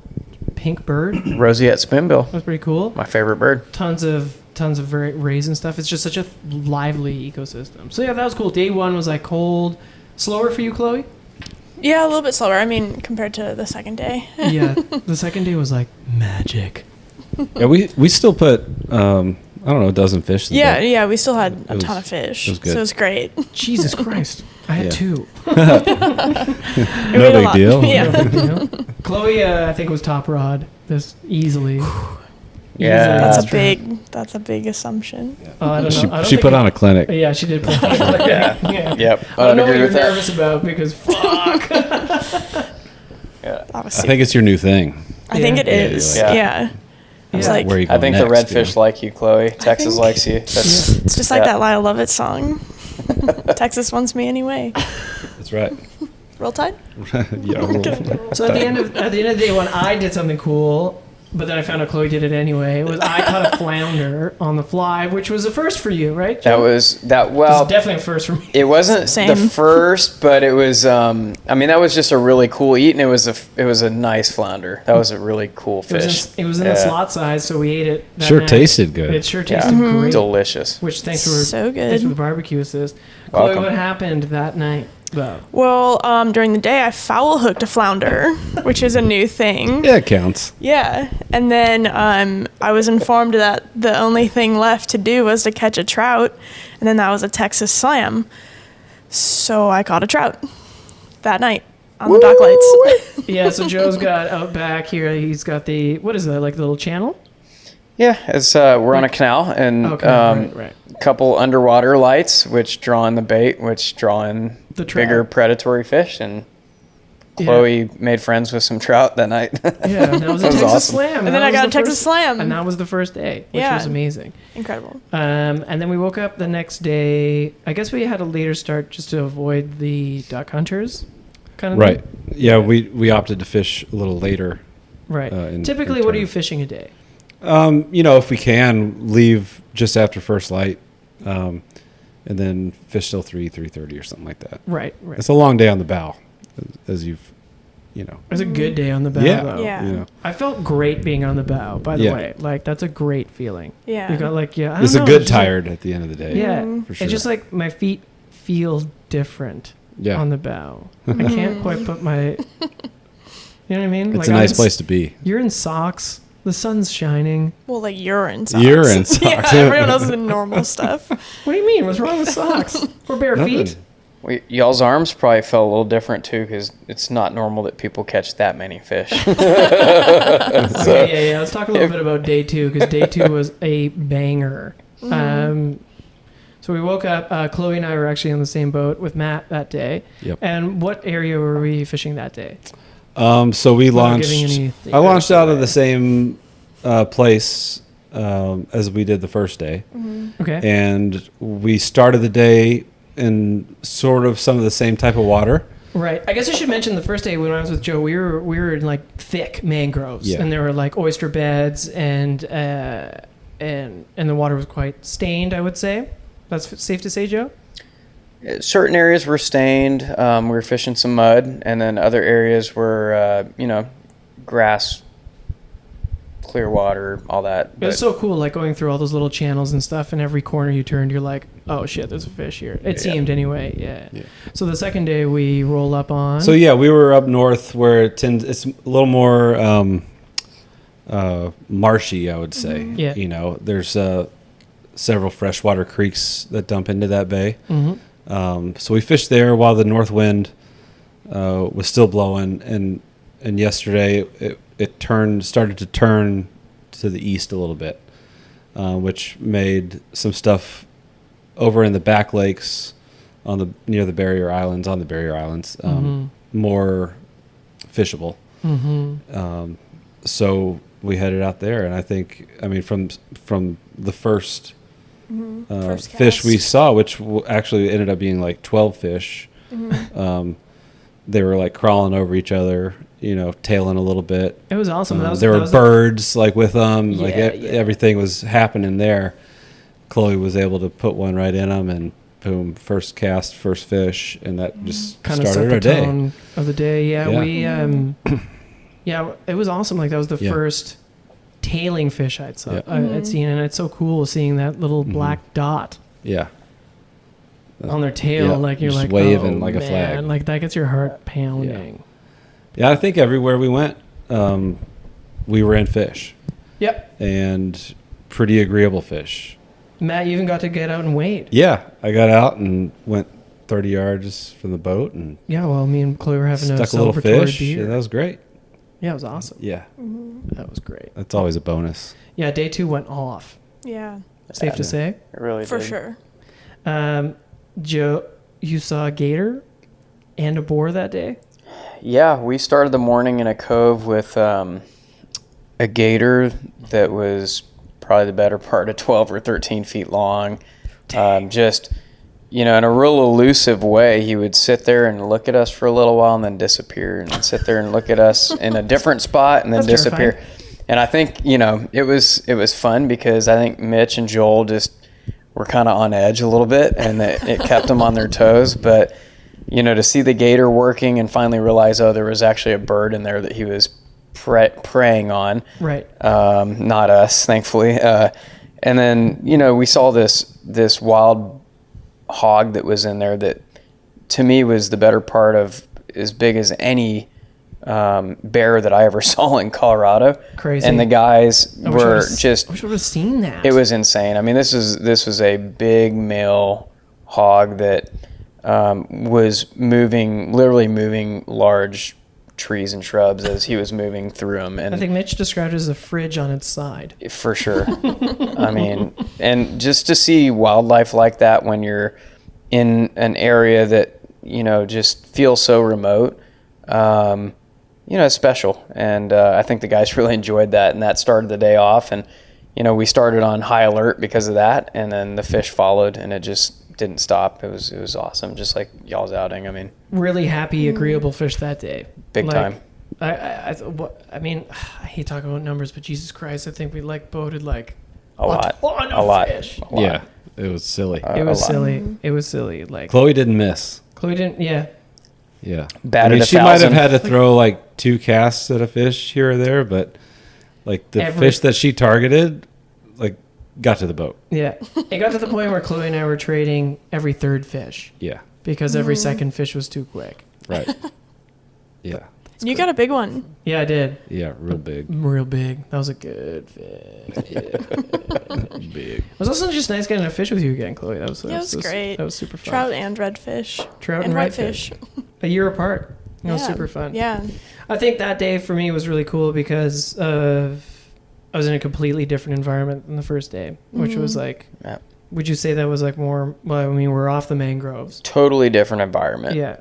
pink bird. Roseate spoonbill. That was pretty cool. My favorite bird. Tons of rays and stuff. It's just such a lively ecosystem. So yeah, that was cool. Day one was cold, slower for you, Chloe. Yeah, a little bit slower. I mean, compared to the second day. Yeah, the second day was magic. Yeah, we still put I don't know, a dozen fish. Yeah, we still had a ton of fish. It was good. So it was great. Jesus Christ, I had two. No big deal. Yeah. Chloe, I think was top rod. This easily. Yeah. That's a big assumption. I don't know. She put on a clinic. Yeah, she did put on a clinic. Yeah. Yep. I don't know what agree you're with that. nervous about because fuck. Yeah. I think it's your new thing. I think it is. Yeah. Yeah. It's Yeah. like Where you I think the next, redfish like you, Chloe. Texas think- likes you. That's, it's just like that Lyle Lovett song. Texas wants me anyway. That's right. Roll Tide? Yeah. So at the end of the day, when I did something cool, but then I found out Chloe did it anyway, was I caught a flounder on the fly, which was a first for you, right, Joe? that It well. was definitely a first for me. It wasn't Same. the first, but it was. I mean, that was just a really cool eat, and it was a nice flounder. That was a really cool fish. It was in the slot size, so we ate it. That Sure night. tasted good. It sure Yeah, tasted great. delicious. Which thanks for So thanks for the good. barbecue assist. Chloe, Welcome. what happened that night? Though? Well, during the day, I foul hooked a flounder, which is a new thing. Yeah, it counts. Yeah. And then I was informed that the only thing left to do was to catch a trout, and then that was a Texas slam. So I caught a trout that night on the dock lights. Yeah, so Joe's got out back here. He's got the what is that, like the little channel? Yeah, it's we're on a canal, and Right. couple underwater lights, which draw in the bait, which draw in The trout. bigger predatory fish, and Chloe made friends with some trout that night. Yeah, and that was a That was Texas awesome. slam. And then I got a Texas slam. And that was the first day, which Yeah. was amazing. Incredible. And then we woke up the next day. I guess we had a later start just to avoid the duck hunters, kind of. Right. thing. Yeah, we opted to fish a little later. Right. in Typically, what are turn. you fishing a day? If we can, leave just after first light, and then fish till 3:30 or something like that. Right. It's a long day on the bow, as you've, It was a good day on the bow. Yeah. Though. Yeah. I felt great being on the bow. By the Yeah. way, that's a great feeling. Yeah. You got I don't It's know, a good just like- tired at the end of the day. Yeah, for sure. it's just like my feet feel different Yeah. on the bow. I can't quite put my. You know what I mean? It's a nice place to be. You're in socks. The sun's shining. Well, like urine socks. Urine socks. Yeah, everyone else is in normal stuff. What do you mean? What's wrong with socks? We're bare feet. Y'all's arms probably felt a little different too, because it's not normal that people catch that many fish. Yeah. Let's talk a little bit about day two, because day two was a banger. So we woke up. Chloe and I were actually on the same boat with Matt that day. Yep. And what area were we fishing that day? So we Without giving launched. any I launched secrets out of away. the same place as we did the first day, Okay. and we started the day in sort of some of the same type of water. Right. I guess I should mention the first day when I was with Joe, we were in like thick mangroves, Yeah. and there were like oyster beds, and the water was quite stained, I would say. That's safe to say, Joe? Certain areas were stained. We were fishing some mud, and then other areas were, grass, clear water, all that. It was so cool, like going through all those little channels and stuff, and every corner you turned, you're like, oh shit, there's a fish here. It seemed anyway, yeah. So the second day we roll up on. So yeah, we were up north where it's a little more marshy, I would say. Yeah. You know, there's several freshwater creeks that dump into that bay. So we fished there while the north wind was still blowing, and yesterday it started to turn to the east a little bit, which made some stuff over in the back lakes near the barrier islands, more fishable. So we headed out there, and I think, from the first First fish we cast. saw, which actually ended up being like 12 fish. They were like crawling over each other, tailing a little bit. It was awesome. There were birds like with them, like Yeah. everything was happening there. Chloe was able to put one right in them, and boom, first cast, first fish, and that just kind of set started the our day. tone of the day. Yeah, Yeah. we it was awesome. Like that was the Yeah. first tailing fish I'd Yeah. seen, and it's so cool seeing that little black dot Yeah. on their tail. Yeah, Like you're just like waving oh, like a man. flag. Like that gets your heart pounding. Yeah, I think everywhere we went, we were in fish, Yep. and pretty agreeable fish. Matt, you even got to get out and wade. Yeah, I got out and went 30 yards from the boat and Yeah, well, me and Chloe were having a stuck a little celebratory fish. beer. Yeah, that was great. Yeah, it was awesome. Yeah, That was great. that's always a bonus. Yeah, day 2 went off. Yeah, Safe to say. It really for did. sure. Joe, you saw a gator and a boar that day? Yeah, we started the morning in a cove with a gator that was probably the better part of 12 or 13 feet long. Just, in a real elusive way, he would sit there and look at us for a little while and then disappear, and then sit there and look at us in a different spot and then That's disappear. terrifying. And I think, it was fun because I think Mitch and Joel just were kind of on edge a little bit, and it kept them on their toes. But, to see the gator working and finally realize, there was actually a bird in there that he was preying on. Right. Not us, thankfully. And then, we saw this wild hog that was in there that to me was the better part of as big as any bear that I ever saw in Colorado. Crazy. And the guys I wish I were would've- just, I wish I would have seen that. it was insane. I mean, this was a big male hog that was literally moving large trees and shrubs as he was moving through them. And I think Mitch described it as a fridge on its side. for sure. I mean, and just to see wildlife like that when you're in an area that, just feels so remote, it's special. And I think the guys really enjoyed that, and that started the day off. And, we started on high alert because of that, and then the fish followed, and it just didn't stop. It was awesome, just like y'all's outing. I mean, Really happy, agreeable fish that day. Big time. I hate talking about numbers, but Jesus Christ, I think we boated a lot. ton A of lot. fish. A lot. Yeah, it was silly. It was a lot. silly. It was silly. Like Chloe didn't miss. Chloe didn't. Yeah. Yeah, Batted she might have 1,000. had to throw like 2 casts at a fish here or there, but like the fish that she targeted, like got to the boat. Yeah. It got to the point where Chloe and I were trading every third fish Yeah, because every second fish was too quick. right. Yeah, You got a big one. Yeah, I did. yeah, real big, Real big. That was a good fish. big. It was also just nice getting a fish with you again, Chloe. That was great. That was super fun. Trout and redfish. Trout and and whitefish. A year apart. It was Yeah. super fun. Yeah. I think that day for me was really cool because I was in a completely different environment than the first day, which was like, Yeah. would you say that was like more, well, I mean, we're off the mangroves. Totally different environment. Yeah.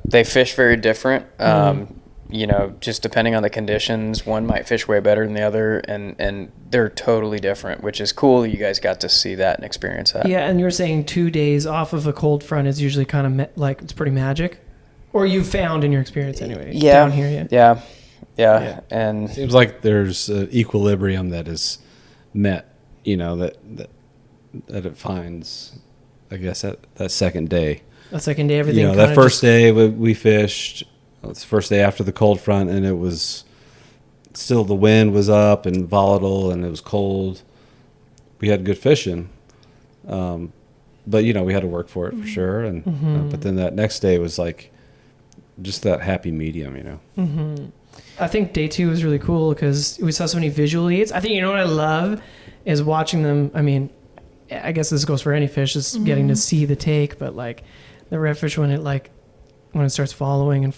They fish very different. just depending on the conditions, one might fish way better than the other, and they're totally different, which is cool. You guys got to see that and experience that. Yeah, and you were saying 2 days off of a cold front is usually kind of like it's pretty magic, or you found in your experience anyway. Yeah. Down here, Yeah. And Seems like there's an equilibrium that is met, that it finds, I guess, that second day. the second day everything. That first day we fished, it's the first day after the cold front, and it was still, the wind was up and volatile and it was cold. We had good fishing. But we had to work for it for sure. And, but then that next day was like just that happy medium, I think day 2 was really cool because we saw so many visual eats. I think what I love is watching them. I mean, I guess this goes for any fish, is getting to see the take, but like the redfish when it starts following and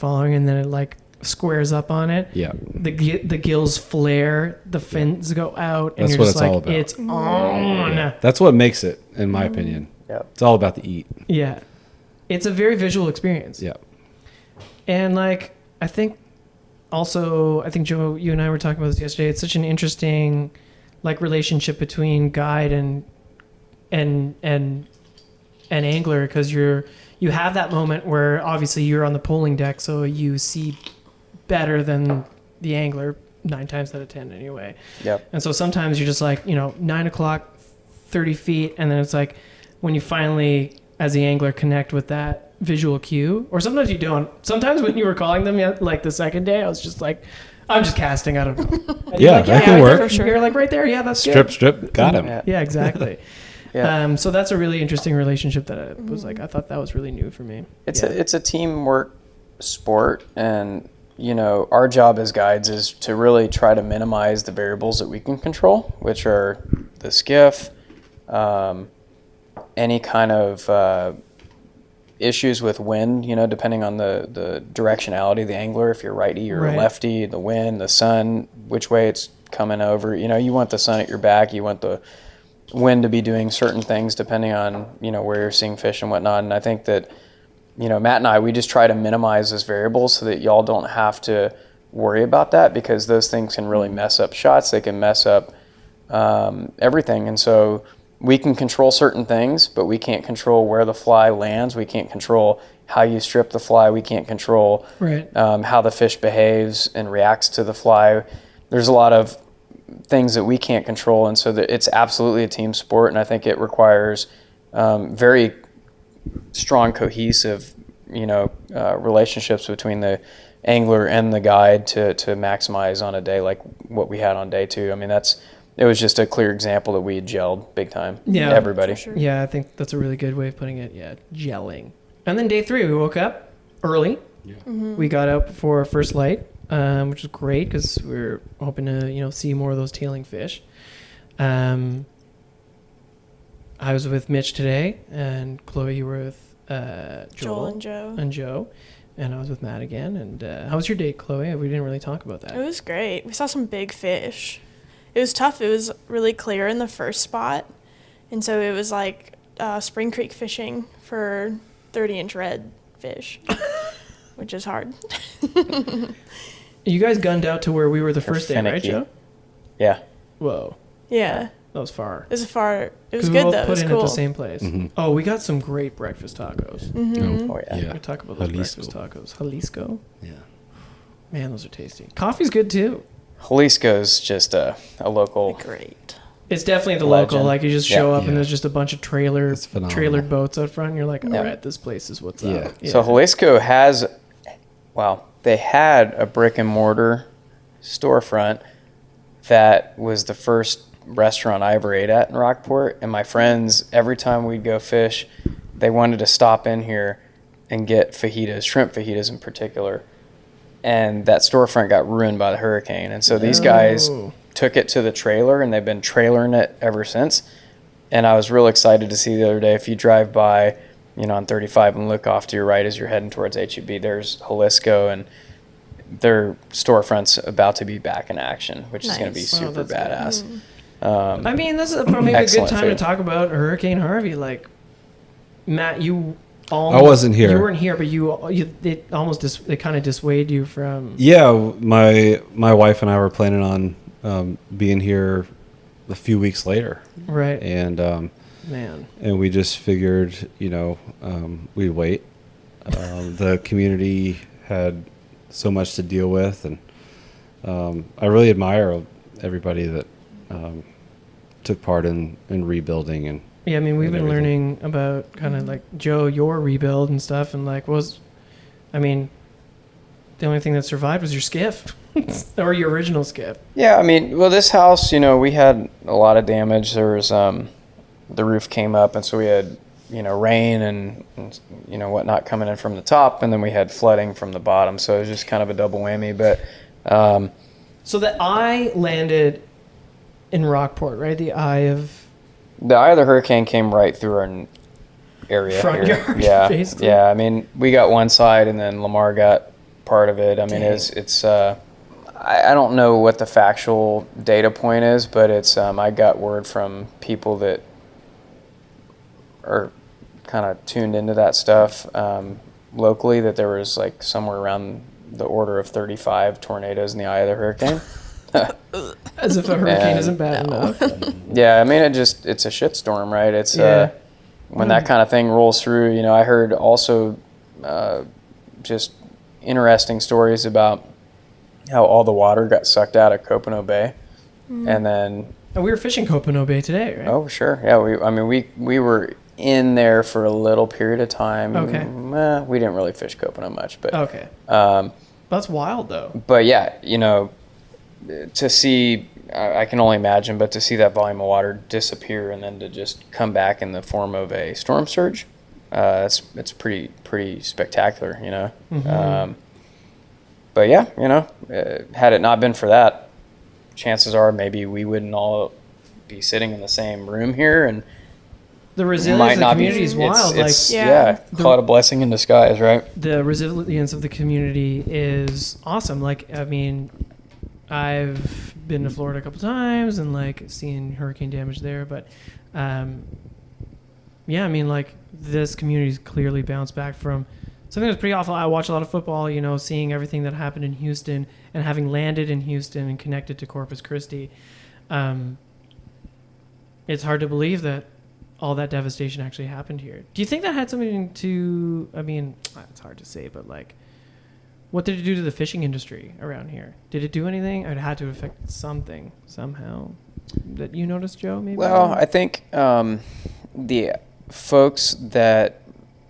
then it like squares up on it. Yeah. The gills flare, the fins go out, and That's you're what just it's like, all about. it's on. Yeah. That's what makes it, in my opinion. Yeah. It's all about the eat. Yeah. It's a very visual experience. Yeah. And like, I think Joe, you and I were talking about this yesterday. It's such an interesting like relationship between guide and angler, because you have that moment where obviously you're on the polling deck, so you see better than the angler 9 times out of 10 anyway. Yep. And so sometimes you're just like, 9 o'clock, 30 feet, and then it's like when you finally, as the angler, connect with that visual cue, or sometimes you don't. Sometimes when you were calling them, like the second day, I was just like, I'm just casting, I don't know. And Yeah, like, that can right work. there, for sure. You're like right there, yeah, that's Strip, got him. Yeah. Yeah, exactly. Yeah. So that's a really interesting relationship that I was like, I thought that was really new for me. It's a teamwork sport, and our job as guides is to really try to minimize the variables that we can control, which are the skiff, any kind of issues with wind, depending on the directionality of the angler, if you're righty or Right. lefty, the wind, the sun, which way it's coming over. You want the sun at your back, you want the wind to be doing certain things depending on, where you're seeing fish and whatnot. And I think that, Matt and I, we just try to minimize those variables so that y'all don't have to worry about that, because those things can really mess up shots. They can mess up everything. And so we can control certain things, but we can't control where the fly lands. We can't control how you strip the fly. We can't control Right. How the fish behaves and reacts to the fly. There's a lot of things that we can't control, and so that it's absolutely a team sport. And I think it requires very strong, cohesive, relationships between the angler and the guide to maximize on a day like what we had on day 2. I mean, it was just a clear example that we had gelled big time. Yeah. Everybody. For sure. Yeah, I think that's a really good way of putting it. Yeah, gelling. And then day 3, we woke up early. Yeah. We got out before first light, which was great because we were hoping to, see more of those tailing fish. I was with Mitch today, and Chloe, you were with Joel and Joe. and Joe, and I was with Matt again. And how was your date, Chloe? We didn't really talk about that. It was great. We saw some big fish. It was tough. It was really clear in the first spot. And so it was like Spring Creek fishing for 30-inch redfish, which is hard. You guys gunned out to where we were the They're first day, right, finicky. Joe? Yeah. Whoa, Yeah. that was far. It was far. It was 'Cause we good, both though. It put was in cool. at the same place. Mhm. Oh, we got some great breakfast tacos. Mm-hmm. Oh, yeah. We talk about those Jalisco. breakfast tacos. Jalisco. Yeah. Man, those are tasty. Coffee's good too. Jalisco's just a local. Great. It's definitely the Legend. local. Like you just show up Yeah. and there's just a bunch of It's phenomenal. trailered boats out front, and you're like, all Yeah. right, this place is what's Yeah. up. So Jalisco they had a brick and mortar storefront that was the first restaurant I ever ate at in Rockport. And my friends, every time we'd go fish, they wanted to stop in here and get fajitas, shrimp fajitas in particular. And that storefront got ruined by the hurricane. And so these guys Oh. took it to the trailer, and they've been trailering it ever since. And I was real excited to see the other day, if you drive by, on 35 and look off to your right as you're heading towards HEB, there's Jalisco, and their storefront's about to be back in action, which is going to be Nice. Wow, super that's good. badass. I mean, this is probably a good Excellent time food. to talk about Hurricane Harvey. Like, Matt, you I wasn't here. You weren't here, but it almost it kind of dissuaded you from. Yeah, my wife and I were planning on being here a few weeks later, Right. and Man. and we just figured, we'd wait. The community had so much to deal with, and I really admire everybody that took part in rebuilding. And Yeah, I mean, we've been everything. learning about kind of like Joe, your rebuild and stuff, and like the only thing that survived was your skiff, or your original skiff. Yeah, I mean, well, this house, we had a lot of damage. There was the roof came up, and so we had rain and whatnot coming in from the top, and then we had flooding from the bottom. So it was just kind of a double whammy. But So the eye landed in Rockport, right? The eye of the hurricane came right through our area front here. yard. Yeah, basically. yeah. I mean, we got one side, and then Lamar got part of it. I mean, Dang. it's I don't know what the factual data point is, but it's I got word from people that are kind of tuned into that stuff locally that there was like somewhere around the order of 35 tornadoes in the eye of the hurricane. As if a hurricane And- isn't bad enough. Yeah, I mean, it's a shitstorm, right? It's Yeah. when that kind of thing rolls through. I heard also just interesting stories about how all the water got sucked out of Copano Bay, and then And we were fishing Copano Bay today, right? oh sure, yeah, we were in there for a little period of time. Okay. We didn't really fish Copano much, but Okay. That's wild, though. but yeah, to see, I can only imagine, but to see that volume of water disappear and then to just come back in the form of a storm surge, it's pretty spectacular, Mm-hmm. But yeah, had it not been for that, chances are maybe we wouldn't all be sitting in the same room here, and The resilience might of the not community be. is wild. It's, Yeah. call it a blessing in disguise, right? The resilience of the community is awesome. Like, I mean, I've been to Florida a couple times and like seen hurricane damage there, but yeah, I mean, like this community's clearly bounced back from something that's pretty awful. I watch a lot of football, seeing everything that happened in Houston and having landed in Houston and connected to Corpus Christi. It's hard to believe that all that devastation actually happened here. Do you think that had something to, I mean, it's hard to say, but like, what did it do to the fishing industry around here? Did it do anything? Or it had to affect something somehow that you noticed, Joe, maybe? Well, I think the folks that,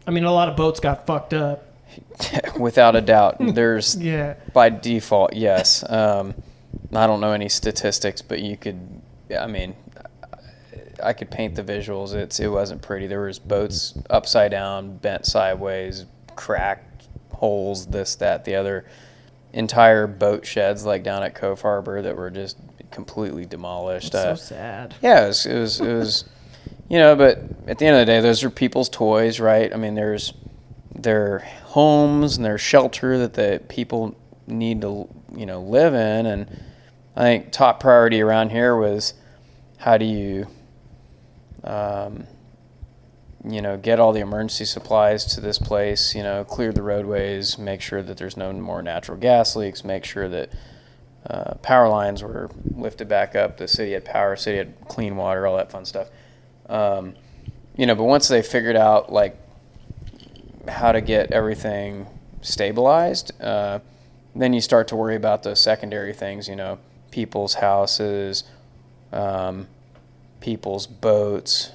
I mean, a lot of boats got fucked up. without a doubt, there's Yeah. by default, yes. I don't know any statistics, but you could, I mean, I could paint the visuals. It wasn't pretty. There was boats upside down, bent sideways, cracked holes, this, that, the other. Entire boat sheds like down at Cove Harbor that were just completely demolished. That's so sad. Yeah, it was but at the end of the day, those are people's toys, right? I mean, there's their homes and their shelter that the people need to, live in. And I think top priority around here was how do you, get all the emergency supplies to this place, clear the roadways, make sure that there's no more natural gas leaks, make sure that power lines were lifted back up. The city had power, city had clean water, all that fun stuff. But once they figured out like how to get everything stabilized, then you start to worry about those secondary things, people's houses, people's boats,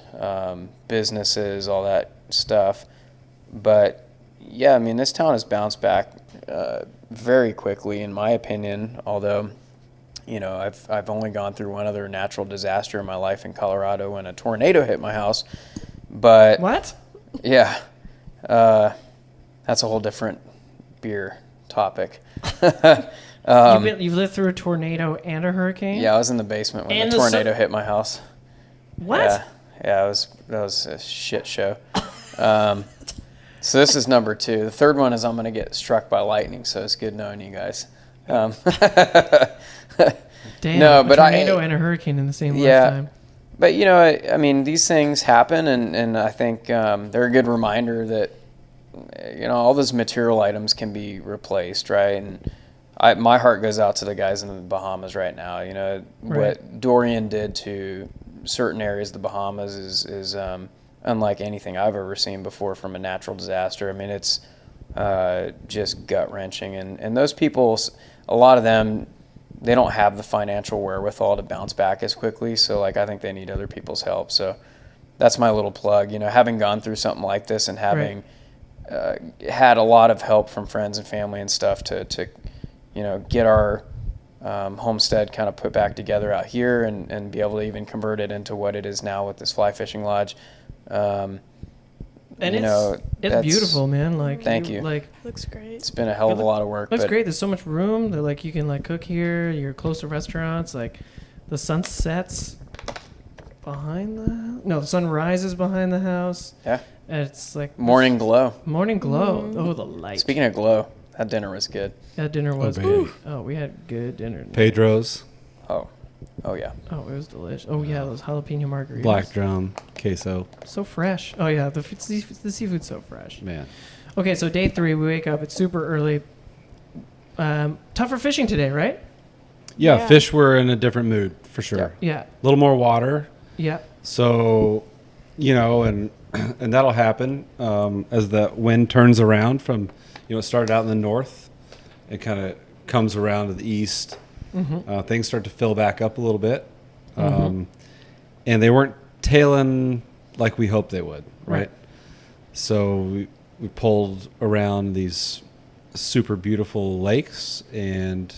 businesses, all that stuff. But yeah, I mean, this town has bounced back very quickly, in my opinion, although I've only gone through one other natural disaster in my life in Colorado when a tornado hit my house. But What? yeah, that's a whole different beer topic. You've lived through a tornado and a hurricane? Yeah, I was in the basement when And the the tornado hit my house. What? Yeah, that was a shit show. So this is number 2. The third one is I'm going to get struck by lightning, so it's good knowing you guys. Damn. No, a but tornado and a hurricane in the same lifetime. But, I mean, these things happen, and I think they're a good reminder that, all those material items can be replaced, right? And my heart goes out to the guys in the Bahamas right now. What Dorian did to certain areas of the Bahamas is unlike anything I've ever seen before from a natural disaster. I mean, it's just gut-wrenching. And those people, a lot of them, they don't have the financial wherewithal to bounce back as quickly. So, I think they need other people's help. So that's my little plug. Having gone through something like this and having had a lot of help from friends and family and stuff to get our homestead kind of put back together out here and be able to even convert it into what it is now with this fly fishing lodge. And it's beautiful, man. Thank you. Looks great. It's been a hell of a lot of work. Looks great. There's so much room. They're you can cook here. You're close to restaurants. The sun sets behind the house. No, the sun rises behind the house. Yeah. And it's morning glow. Morning glow. Oh, the light. Speaking of glow, that dinner was good. That dinner was. We had good dinner. Pedro's. Oh yeah. Oh, it was delicious. Oh yeah, those jalapeno margaritas. Black drum, queso. So fresh. Oh yeah, the seafood's so fresh. Man. Okay, so day 3, we wake up. It's super early. Tougher fishing today, right? Yeah, fish were in a different mood for sure. Yeah. A little more water. Yeah. So, and that'll happen as the wind turns around from, it started out in the north. It kind of comes around to the east. Mm-hmm. Things start to fill back up a little bit. And they weren't tailing like we hoped they would, right? So we pulled around these super beautiful lakes and...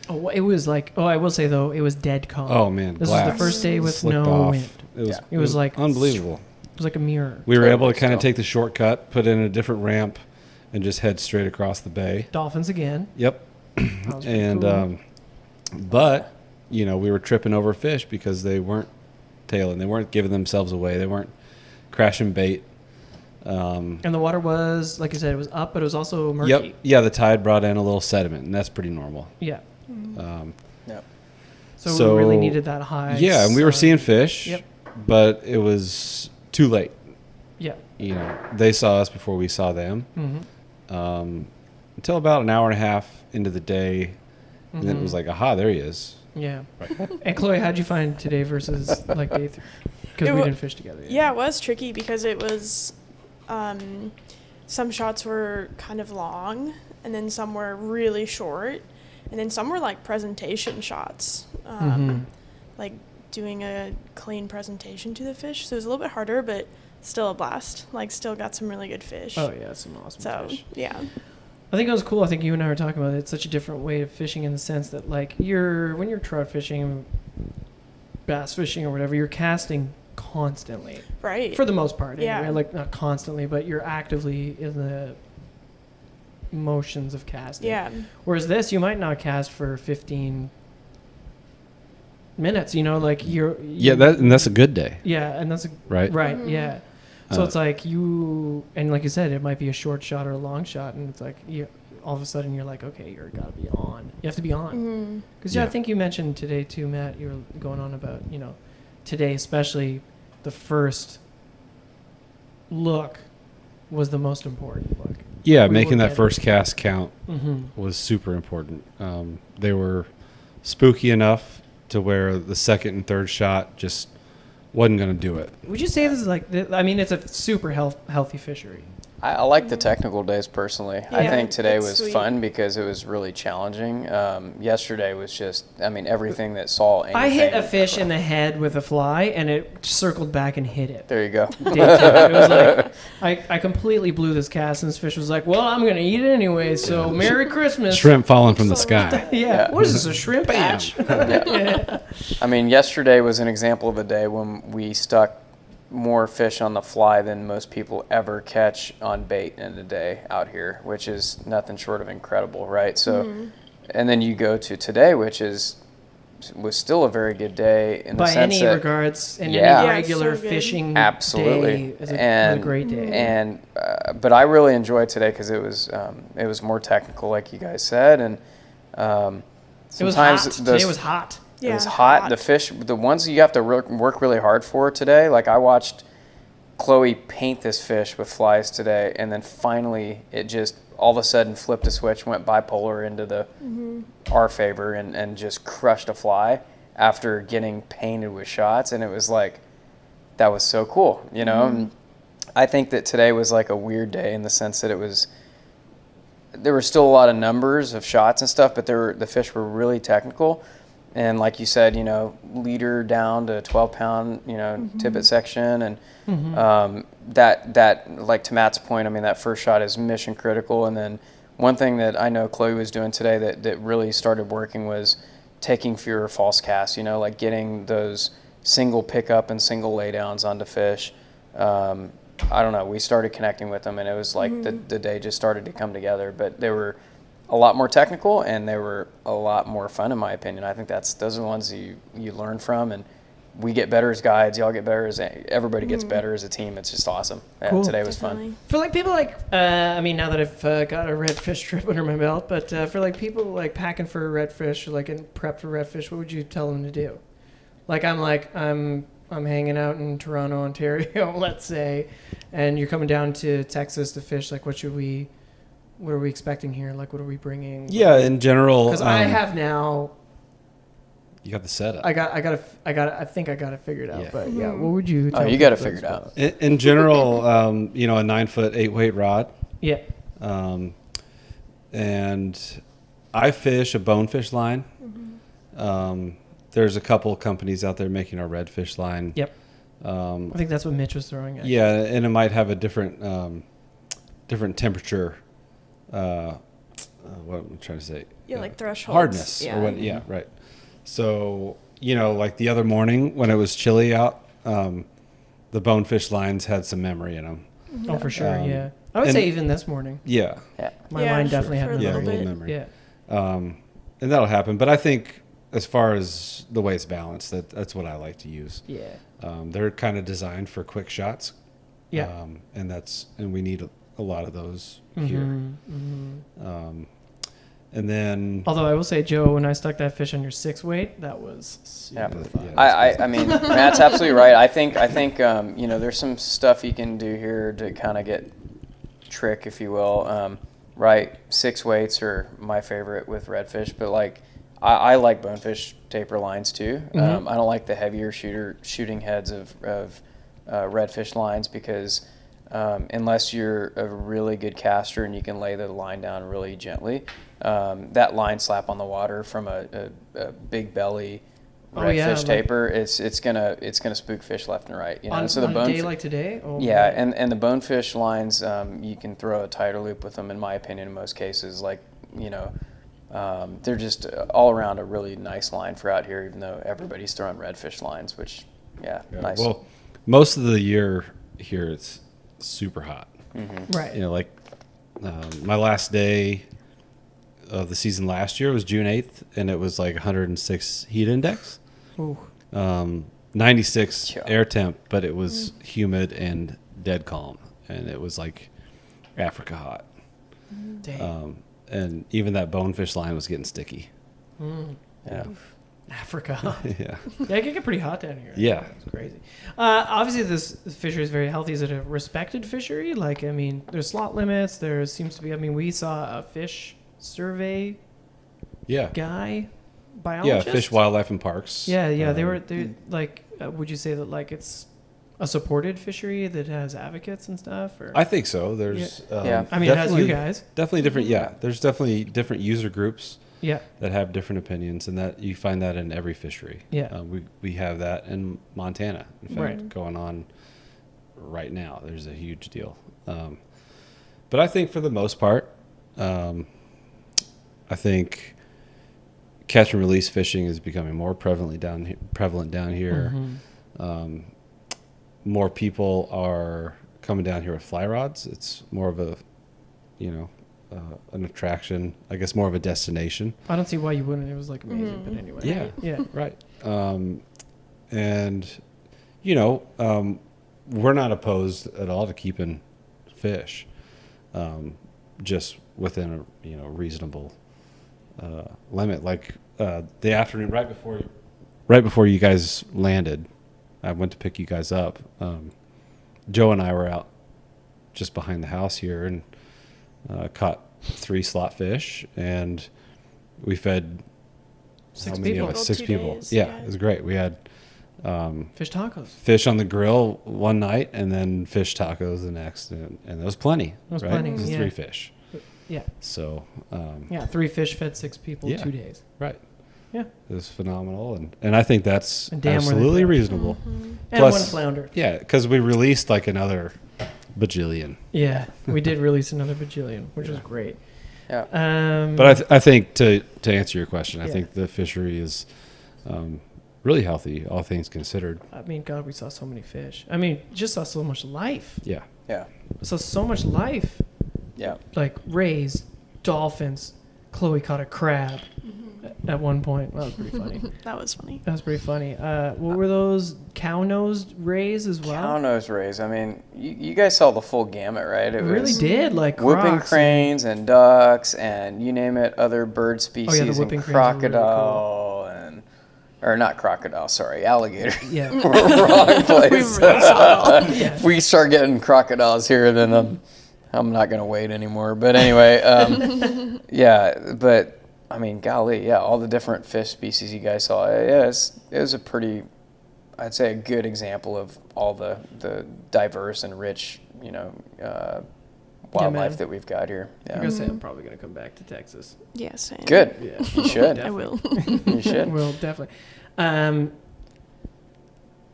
Oh, it was I will say, though, it was dead calm. Oh, man. This was the first day with no wind. It was unbelievable. It was like a mirror. We were able to kind of take the shortcut, put in a different ramp, and just head straight across the bay. Dolphins again. Yep. And... cool. But, we were tripping over fish because they weren't tailing. They weren't giving themselves away. They weren't crashing bait. And the water was, like you said, it was up, but it was also murky. Yep. Yeah, the tide brought in a little sediment, and that's pretty normal. Yeah. Yep. So we really needed that high. Yeah, and we were seeing fish, Yep. but it was too late. Yeah. They saw us before we saw them. Mm-hmm. Until about an hour and a half into the day. And then it was aha, there he is. Yeah. Right. And Chloe, how'd you find today versus day 3? Because we didn't fish together yet. Yeah, it was tricky because it was, some shots were kind of long and then some were really short and then some were presentation shots, doing a clean presentation to the fish. So it was a little bit harder, but still a blast. Still got some really good fish. Oh yeah, some awesome fish. Yeah. I think it was cool. I think you and I were talking about it. It's such a different way of fishing in the sense that when you're trout fishing, bass fishing or whatever, you're casting constantly. Right. For the most part. Yeah. Anyway. Not constantly, but you're actively in the motions of casting. Yeah. Whereas this, you might not cast for 15 minutes, and that's a good day. Yeah, and that's right. Right, Mm-hmm. yeah. So it's like like you said, it might be a short shot or a long shot, and it's all of a sudden you're okay, you're got to be on. You have to be on. Because I think you mentioned today too, Matt, you were going on about, today especially the first look was the most important look. Yeah, making that first cast count Mm-hmm. was super important. They were spooky enough to where the second and third shot just wasn't going to do it. Would you say this is it's a super healthy fishery? I like the technical days personally. Yeah, I think today was sweet. fun because it was really challenging. Yesterday was just, everything that saw anything. I hit a fish in the head with a fly, and it circled back and hit it. There you go. It was I completely blew this cast, and this fish was well, I'm going to eat it anyway, so Merry Christmas. Shrimp falling from the sky. Yeah. What is this, a shrimp patch? Yeah. Yesterday was an example of a day when we stuck more fish on the fly than most people ever catch on bait in a day out here, which is nothing short of incredible, right? So, and then you go to today, which was still a very good day in the sense by any that, regards, and yeah, any regular so good. fishing absolutely, day is a great day. And but I really enjoyed today because it was more technical, like you guys said, and it was hot. Today was hot. Yeah, it was hot. The fish, the ones you have to work really hard for today, I watched Chloe paint this fish with flies today, and then finally it just all of a sudden flipped a switch, went bipolar into our favor, and just crushed a fly after getting painted with shots. And it was like, that was so cool, you know. And I think that today was like a weird day in the sense that there were still a lot of numbers of shots and stuff, but the fish were really technical. And like you said, you know, leader down to 12-pound, you know, tippet section. And that, like to Matt's point, I mean, that first shot is mission critical. And then one thing that I know Chloe was doing today that really started working was taking fewer false casts, you know, like getting those single pickup and single laydowns onto fish. I don't know, we started connecting with them, and it was like the day just started to come together. But they were a lot more technical, and they were a lot more fun, in my opinion. I think those are the ones you learn from, and we get better as guides. Y'all get better everybody gets better as a team. It's just awesome. Yeah, Cool. Today was Definitely. fun. For like people like, I mean, now that I've got a redfish trip under my belt, but for like people like packing for a redfish or like in prep for redfish, what would you tell them to do? I'm hanging out in Toronto, Ontario, let's say, and you're coming down to Texas to fish. Like, what are we expecting here? Like, what are we bringing? Yeah, in general, Because I have now. You got the setup. I think I got it figured out. Yeah. But yeah, what would you? Oh, Tell you got it people figured out. In general, you know, a 9-foot 8-weight rod. Yeah. And I fish a bonefish line. There's a couple of companies out there making our redfish line. Yep. I think that's what Mitch was throwing at. Yeah, and it might have a different temperature. What am I trying to say? Yeah, like thresholds. Hardness. Yeah. Or what, yeah, right. So, you know, like the other morning when it was chilly out, the bonefish lines had some memory in them. Oh, for sure. Yeah. I would and- say even this morning. Yeah. My Yeah, line for- definitely had for a a Yeah, little a little little bit. memory. Yeah. And that'll happen. But I think as far as the way it's balanced, that's what I like to use. Yeah. They're kind of designed for quick shots. Yeah. And we need a lot of those here. And then Although I will say, Joe, when I stuck that fish on your 6-weight, that was super fun. Yeah. I mean, Matt's absolutely right. I think you know, there's some stuff you can do here to kind of get trick, if you will. Right, 6 weights are my favorite with redfish, but like I like bonefish taper lines too. I don't like the heavier shooting heads of redfish lines because unless you're a really good caster and you can lay the line down really gently, that line slap on the water from a big belly redfish taper, it's gonna spook fish left and right. You know, On, so the on a day like today? Oh, yeah, man. and the bonefish lines, you can throw a tighter loop with them, in my opinion, in most cases. Like, you know, they're just all around a really nice line for out here, even though everybody's throwing redfish lines, which, yeah. Nice. Well, most of the year here it's super hot. Right. You know, like my last day of the season last year was June 8th, and it was like 106 heat index. Ooh. 96 Yeah. air temp, but it was humid and dead calm, and it was like Africa hot. Dang. And even that bonefish line was getting sticky. Yeah. Africa. Yeah. Yeah, it can get pretty hot down here. Yeah. It's crazy. Obviously, this fishery is very healthy. Is it a respected fishery? Like, I mean, there's slot limits. There seems to be, I mean, we saw a fish survey Yeah. guy, Yeah. biologist. Fish, Wildlife, and Parks. Yeah, yeah. They like, would you say that, like, it's a supported fishery that has advocates and stuff? Or I think so. There's Yeah. I mean, it has you definitely- guys. Definitely different. Yeah. There's definitely different user groups Yeah. that have different opinions, and that you find that in every fishery. Yeah. We have that in Montana. In fact, Right. going on right now. There's a huge deal. But I think for the most part, I think catch and release fishing is becoming more prevalent down here. More people are coming down here with fly rods. It's more of a, an attraction. I guess more of a destination. I don't see why you wouldn't. It was like amazing, but anyway. Yeah. Yeah. Right. And, we're not opposed at all to keeping fish, just within a reasonable limit. Like the afternoon right before you guys landed, I went to pick you guys up. Joe and I were out just behind the house here and caught 3 slot fish, and we fed 6 how many people. of us? 6 2 people. days, Yeah, yeah. it was great. We had Fish tacos. fish on the grill one night, and then fish tacos the next, and there was plenty. There was right? plenty, It was yeah. 3 fish. Yeah. So Yeah. 3 fish fed 6 people, Yeah. 2 days. right, Yeah. it was phenomenal, and I think that's And damn were they absolutely fresh. reasonable. And Plus- 1 flounder. Yeah, because we released like another bajillion. Yeah. We did release another bajillion, which was great. Yeah. But I think to answer your question, I Yeah. think the fishery is really healthy, all things considered. I mean, God, we saw so many fish. I mean, just saw so much life. Yeah. Yeah. Saw so much life. Yeah. Like rays, dolphins. Chloe caught a crab at one point. That was pretty funny. That was funny. That was pretty funny. What were those cow-nosed rays as well? Cow nose rays. I mean, you guys saw the full gamut, right? It really was did. Like whooping crocs cranes and ducks and you name it, other bird species the and whooping cranes were really crocodile and or not crocodile, sorry, alligator. Yeah. Wrong place. We really saw it all. Yeah. If we start getting crocodiles here, then I'm not gonna wait anymore. But anyway, yeah. But I mean, golly, yeah, all the different fish species you guys saw. Yeah, it was a pretty, I'd say, a good example of all the diverse and rich, wildlife man. that we've got here. I'm Yeah. gonna say I'm probably gonna come back to Texas. Yeah, same. Good. Yeah. You should. I will. You should. Well, definitely. I'm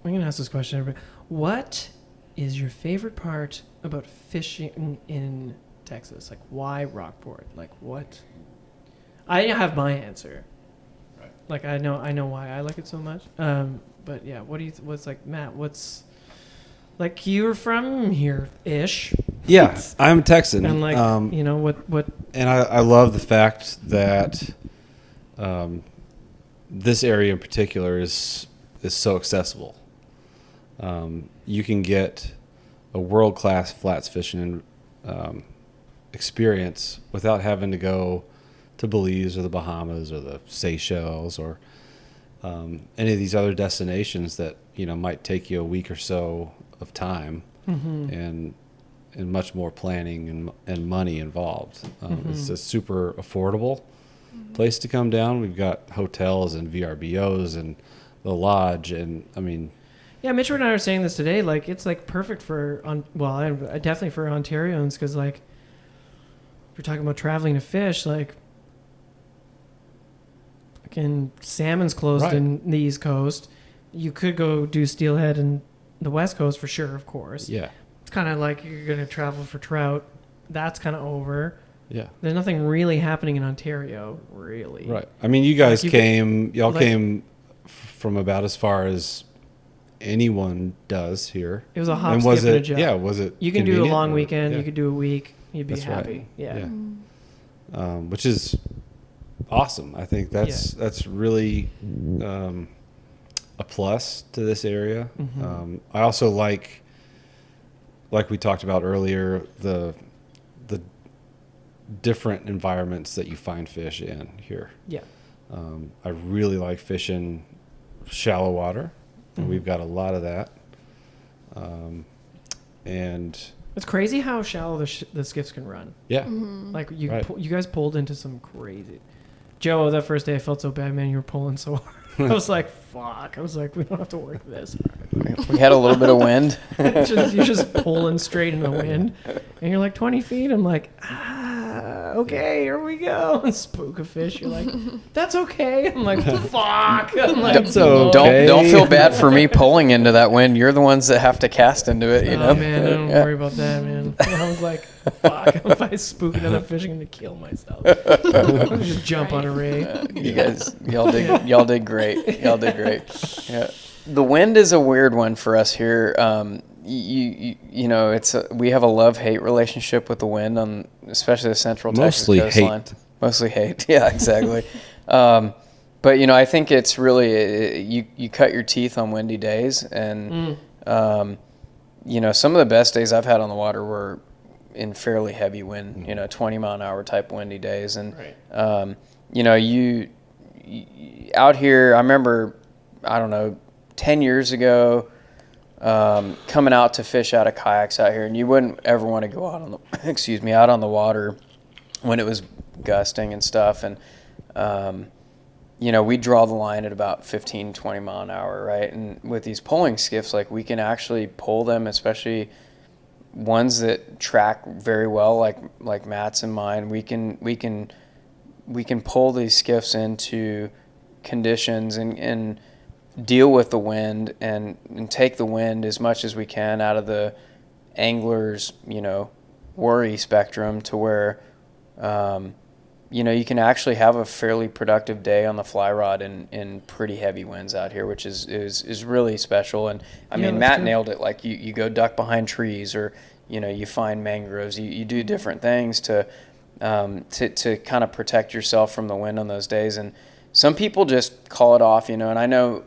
gonna ask this question, everybody. What is your favorite part about fishing in Texas? Like, why Rockport? Like, what? I have my answer. Right. Like, I know why I like it so much. But yeah, what's like, Matt? What's like, you're from here-ish, Yeah, I'm a Texan. and like, what? And I love the fact that this area in particular is so accessible. You can get a world-class flats fishing experience without having to go to Belize or the Bahamas or the Seychelles or any of these other destinations that might take you a week or so of time and much more planning and money involved. It's a super affordable place to come down. We've got hotels and VRBOs and the lodge, and I mean, Yeah, Mitchell and I were saying this today. Like, it's like perfect for definitely for Ontarians, because like, if you're talking about traveling to fish, like, fucking salmon's closed Right. in the East Coast. You could go do steelhead in the West Coast for sure, of course. yeah, It's kind of like you're gonna travel for trout. That's kind of over. yeah. There's nothing really happening in Ontario, really. Right. I mean, you guys Like, you y'all like- came from about as far as anyone does here. It was a hop, And was skip, and a it? jump. Yeah. Was it? You can do a convenient long or- weekend. yeah. You could do a week. You'd be That's right. happy. Yeah. Which is awesome. I think that's really a plus to this area. I also like we talked about earlier, the different environments that you find fish in here. Yeah. I really like fishing shallow water, and we've got a lot of that. And It's crazy how shallow the skiffs can run. yeah, Like you, Right. you guys pulled into some crazy. Joe, that first day I felt so bad, man. You were pulling so hard. I was like, "Fuck!" I was like, "We don't have to work this." We had a little bit of wind. You're just pulling straight in the wind, and you're like 20 feet. I'm like, okay, here we go. And spook a fish. You're like, that's okay. I'm like, fuck. I'm like, So Don't feel bad for me pulling into that wind. You're the ones that have to cast into it, you know. Oh man, don't worry about that, man. I was like, fuck. If I spook another fish, I'm gonna kill myself. I'll just jump on a ray. You guys, y'all did great. Y'all did great. Yeah. The wind is a weird one for us here. You know, we have a love-hate relationship with the wind on, especially the central Mostly Texas coastline. hate. Mostly hate. Yeah, exactly. But you know, I think it's really you cut your teeth on windy days, and you know, some of the best days I've had on the water were in fairly heavy wind. You know, 20-mile-an-hour type windy days, and you know, you out here. I remember, I don't know, 10 years ago. coming out to fish out of kayaks out here, and you wouldn't ever want to go out on the out on the water when it was gusting and stuff. And we draw the line at about 15, 20 mile an hour, right? And with these polling skiffs, like, we can actually pull them, especially ones that track very well, like Matt's and mine. We can pull these skiffs into conditions and deal with the wind and take the wind as much as we can out of the angler's, worry spectrum, to where, you can actually have a fairly productive day on the fly rod in pretty heavy winds out here, which is really special. And I mean, Matt nailed it. Like, you go duck behind trees, or, you find mangroves, you do different things to kind of protect yourself from the wind on those days. And some people just call it off, and I know,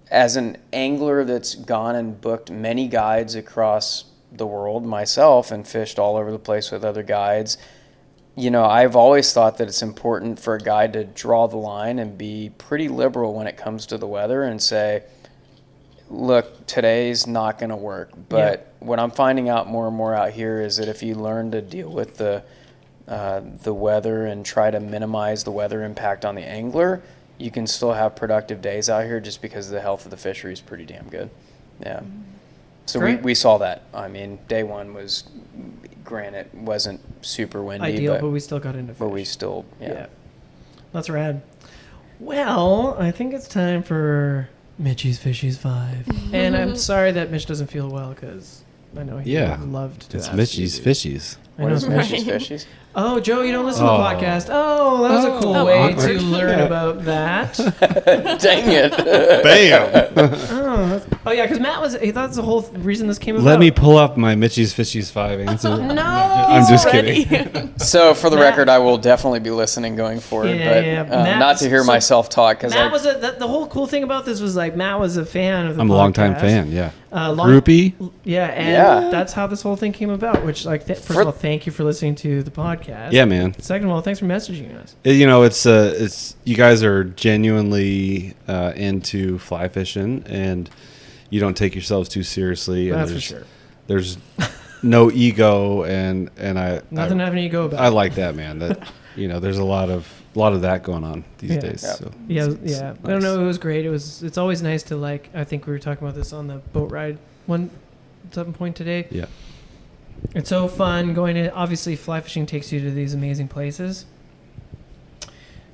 as an angler that's gone and booked many guides across the world myself and fished all over the place with other guides, I've always thought that it's important for a guide to draw the line and be pretty liberal when it comes to the weather and say, look, today's not going to work. But what I'm finding out more and more out here is that if you learn to deal with the weather and try to minimize the weather impact on the angler, you can still have productive days out here, just because the health of the fishery is pretty damn good. Yeah. So we saw that. I mean, day one was, granted, wasn't super windy. Ideal, but we still got into fish. But we still, That's rad. Well, I think it's time for Mitchie's Fishies 5. And I'm sorry that Mitch doesn't feel well, because I know he would have loved to. It's Mitchie's Fishies. What is Mitchie's Fishies? Oh, Joe, you don't listen to the podcast. Oh, that was a cool way to learn about that. Dang it. Bam. Yeah, because Matt he thought that's the whole reason this came about. Let me pull up my Mitchie's Fishies 5 answer. No, I'm just kidding. So, for the record, I will definitely be listening going forward, not to hear myself talk. Because Matt was the whole cool thing about this was, like, Matt was a fan of the podcast. I'm a longtime fan, yeah. Groupie. Yeah, and that's how this whole thing came about, which, like, first of all, thank you for listening to the podcast. Yeah, man. Second of all, thanks for messaging us. It's you guys are genuinely into fly fishing, and you don't take yourselves too seriously. That's for sure. There's no ego, and nothing having ego about. I like that, man. That there's a lot of that going on these days. Yeah. So Nice. I don't know. It was great. It's always nice to, like, I think we were talking about this on the boat ride some point today. Yeah. It's so fun going to, obviously, fly fishing takes you to these amazing places,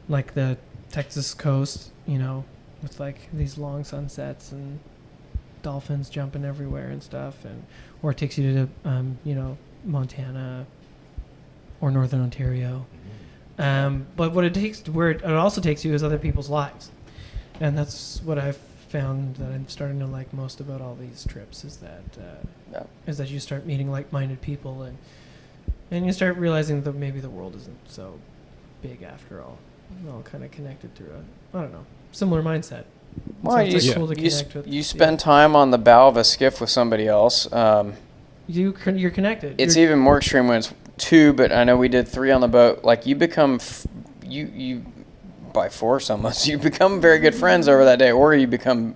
like the Texas coast, with, like, these long sunsets and dolphins jumping everywhere and stuff, or it takes you to, Montana or Northern Ontario. But where it also takes you is other people's lives, and that's what I've found that I'm starting to like most about all these trips is that you start meeting like-minded people, and you start realizing that maybe the world isn't so big after all. We're all kind of connected through similar mindset. Well, So you spend time on the bow of a skiff with somebody else. You're connected. It's even more extreme when it's 2, but I know we did 3 on the boat. Like, you become you by force almost, you become very good friends over that day, or you become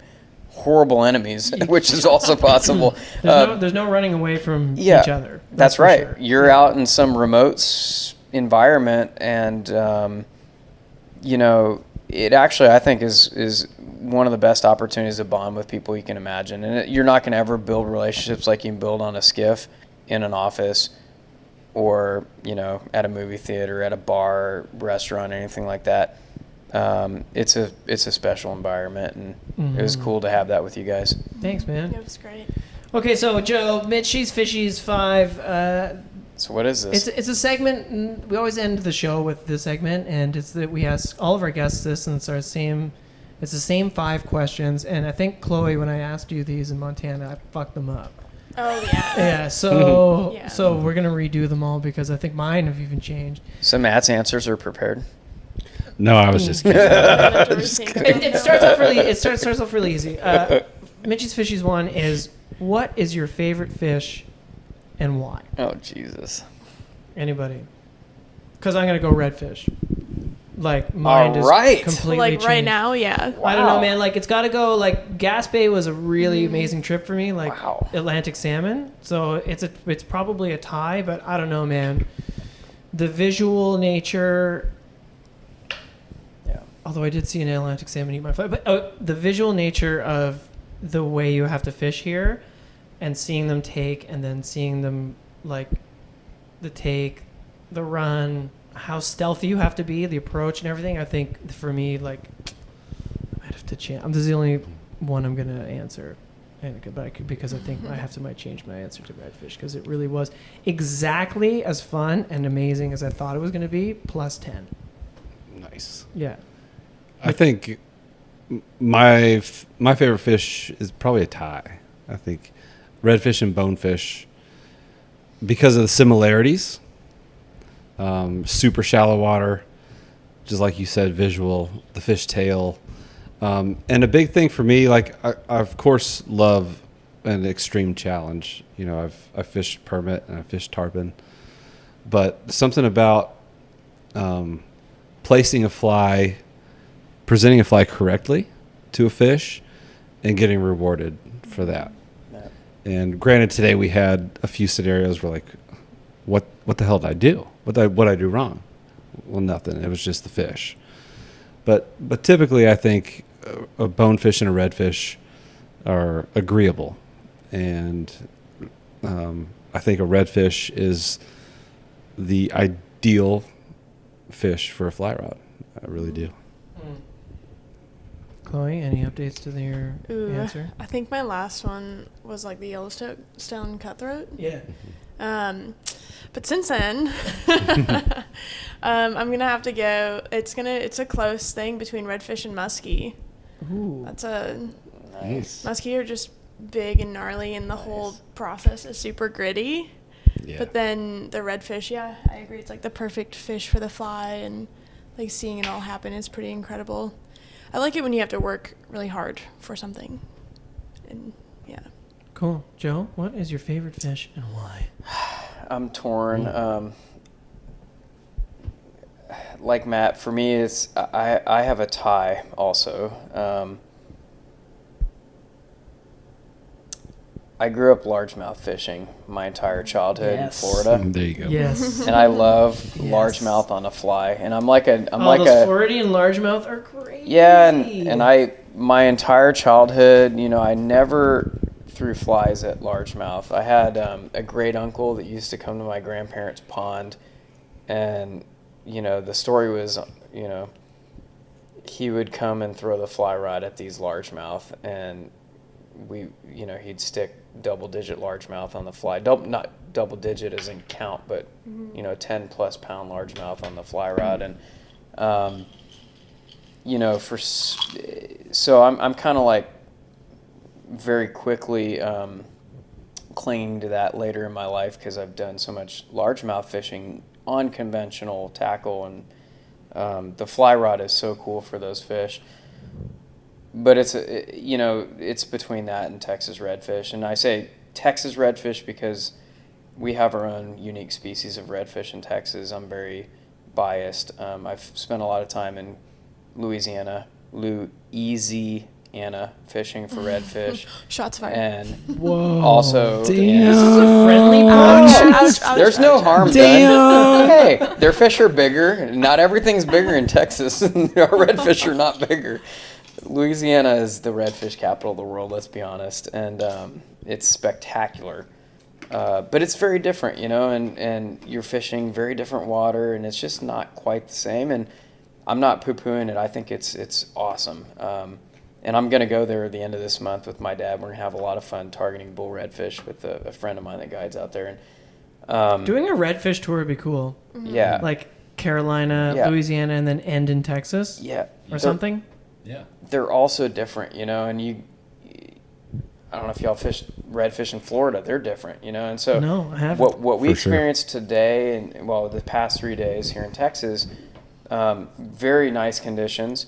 horrible enemies, which is also possible. There's no running away from each other. That's right. Sure. You're out in some remote environment, and it actually, I think, is one of the best opportunities to bond with people you can imagine. And you're not going to ever build relationships like you can build on a skiff, in an office, or at a movie theater, at a bar, restaurant, anything like that. It's a special environment, and it was cool to have that with you guys. Thanks, man. It was great. Okay, so Joe, Mitchie's Fishies 5. So what is this? It's a segment, and we always end the show with this segment, and it's that we ask all of our guests this, and it's the same 5 questions. And I think, Chloe, when I asked you these in Montana, I fucked them up. Oh yeah. Yeah. So we're gonna redo them all because I think mine have even changed. So Matt's answers are prepared. No, I was just kidding. It starts off really easy. Mitchie's Fishies 1 is, what is your favorite fish and why? Oh, Jesus. Anybody? Because I'm going to go redfish. like mind Alright. is completely Like changed. right now, yeah. I don't know, man. Like it's got to go. Like Gas Bay was a really amazing trip for me. Like Wow. Atlantic salmon. So it's probably a tie, but I don't know, man. The visual nature. Yeah. Although I did see an Atlantic salmon eat my fly, but the visual nature of the way you have to fish here, and seeing them take, and then seeing them like the take, the run, how stealthy you have to be, the approach and everything. I think for me, like, I might have to change. This is the only one I'm gonna answer, because I think might change my answer to redfish, because it really was exactly as fun and amazing as I thought it was gonna be. Plus 10. Nice. Yeah. I think my favorite fish is probably a tie. I think redfish and bonefish, because of the similarities. Super shallow water, just like you said, visual, the fish tail. And a big thing for me, like I of course love an extreme challenge. You know, I've fished permit and I fished tarpon, but something about placing a fly, presenting a fly correctly to a fish, and getting rewarded for that. Yeah. And granted, today we had a few scenarios where like, what the hell did I do? What I do wrong? Well, nothing. It was just the fish. But typically, I think a bonefish and a redfish are agreeable, and I think a redfish is the ideal fish for a fly rod. I really do. Chloe, any updates to your answer? I think my last one was like the Yellowstone cutthroat. Yeah. But since then, I'm gonna have to go. It's a close thing between redfish and muskie. Ooh. That's a Nice. muskie are just big and gnarly, and the whole process is super gritty. Yeah. But then the redfish, yeah, I agree. It's like the perfect fish for the fly, and like seeing it all happen is pretty incredible. I like it when you have to work really hard for something, and yeah. Cool. Joe, what is your favorite fish and why? I'm torn. Like Matt, for me, it's I have a tie also. I grew up largemouth fishing my entire childhood Yes. in Florida, There you go. Yes. and I love Yes. largemouth on a fly. And I'm like a those Floridian largemouth are crazy. yeah, and my entire childhood, I never threw flies at largemouth. I had a great uncle that used to come to my grandparents' pond, and the story was, he would come and throw the fly rod at these largemouth, and he'd stick double-digit largemouth on the fly. Not double-digit as in count, but 10+ pound largemouth on the fly rod, and so I'm kind of like very quickly clinging to that later in my life, because I've done so much largemouth fishing on conventional tackle, and the fly rod is so cool for those fish. But it's between that and Texas redfish, and I say Texas redfish because we have our own unique species of redfish in Texas. I'm very biased. I've spent a lot of time in Louisiana fishing for redfish. Shots fired. And Whoa. also, This is a friendly podcast. there's no harm done. Hey, their fish are bigger. Not everything's bigger in Texas. Our redfish are not bigger. Louisiana is the redfish capital of the world, let's be honest, and it's spectacular. But it's very different, and you're fishing very different water, and it's just not quite the same. And I'm not poo-pooing it. I think it's awesome. And I'm going to go there at the end of this month with my dad. We're going to have a lot of fun targeting bull redfish with a friend of mine that guides out there. And Doing a redfish tour would be cool. yeah, Like Carolina, Yeah. Louisiana, and then end in Texas yeah, or something. Yeah. They're also different, and I don't know if y'all fish redfish in Florida. They're different, and so No, I haven't. what we For sure. experienced today, and the past 3 days here in Texas, very nice conditions,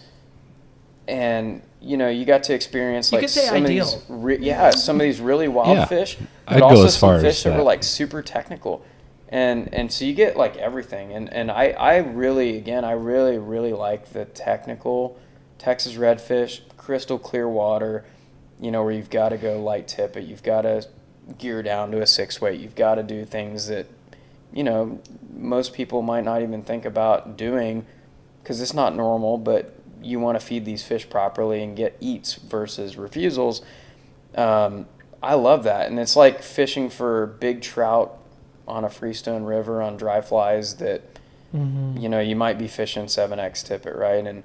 and you got to experience You like could say some ideal. of these some of these really wild Yeah. fish, but I'd go also as far some as fish that were that. like super technical. And so you get like everything. And I really like the technical Texas redfish, crystal clear water, where you've got to go light tip it. You've got to gear down to a 6-weight. You've got to do things that, most people might not even think about doing because it's not normal, but you want to feed these fish properly and get eats versus refusals. I love that. And it's like fishing for big trout on a freestone river on dry flies that, you might be fishing 7X tippet, right? And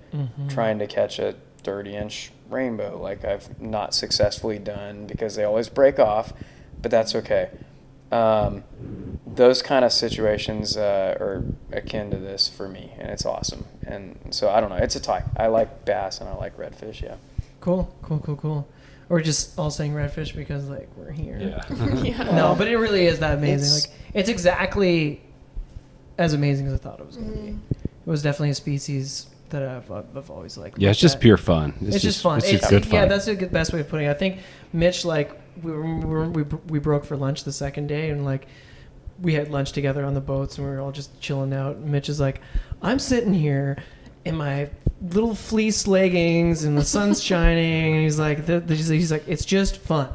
trying to catch a 30-inch rainbow like I've not successfully done because they always break off, but that's okay. Those kind of situations are akin to this for me, and it's awesome. And so I don't know, it's a tie. I like bass and I like redfish. Yeah. Cool. Or just all saying redfish because like we're here. Yeah. No, but it really is that amazing. It's exactly as amazing as I thought it was going to be. It was definitely a species that I've always liked. Yeah, it's just pure fun. It's just fun. It's just good fun. Yeah, that's a good best way of putting it. I think Mitch, like we broke for lunch the second day, and like we had lunch together on the boats, and we were all just chilling out. And Mitch is like, I'm sitting here in my little fleece leggings, and the sun's shining, and he's like, it's just fun.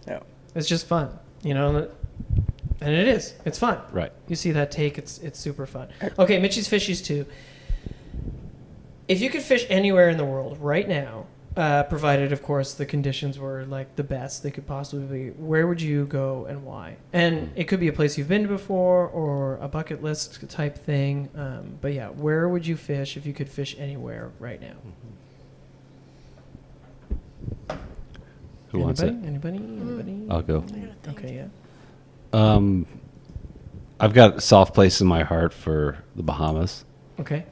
Yeah, it's just fun, and it is. It's fun. Right. You see that take? It's super fun. Okay, Mitchie's fishies too. If you could fish anywhere in the world right now, provided, of course, the conditions were like the best they could possibly be, where would you go and why? And it could be a place you've been to before or a bucket list type thing. But yeah, where would you fish if you could fish anywhere right now? Who wants it? Anybody? I'll go. Okay, yeah. I've got a soft place in my heart for the Bahamas. Okay.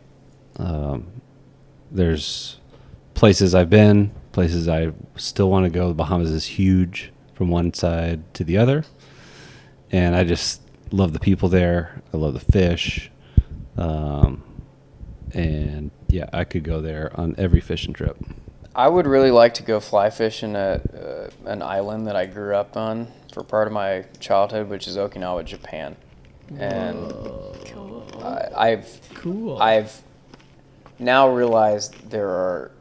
There's places I've been, places I still want to go. The Bahamas is huge from one side to the other. And I just love the people there. I love the fish. And yeah, I could go there on every fishing trip. I would really like to go fly fishing at an island that I grew up on for part of my childhood, which is Okinawa, Japan. And Cool. I've now realized there are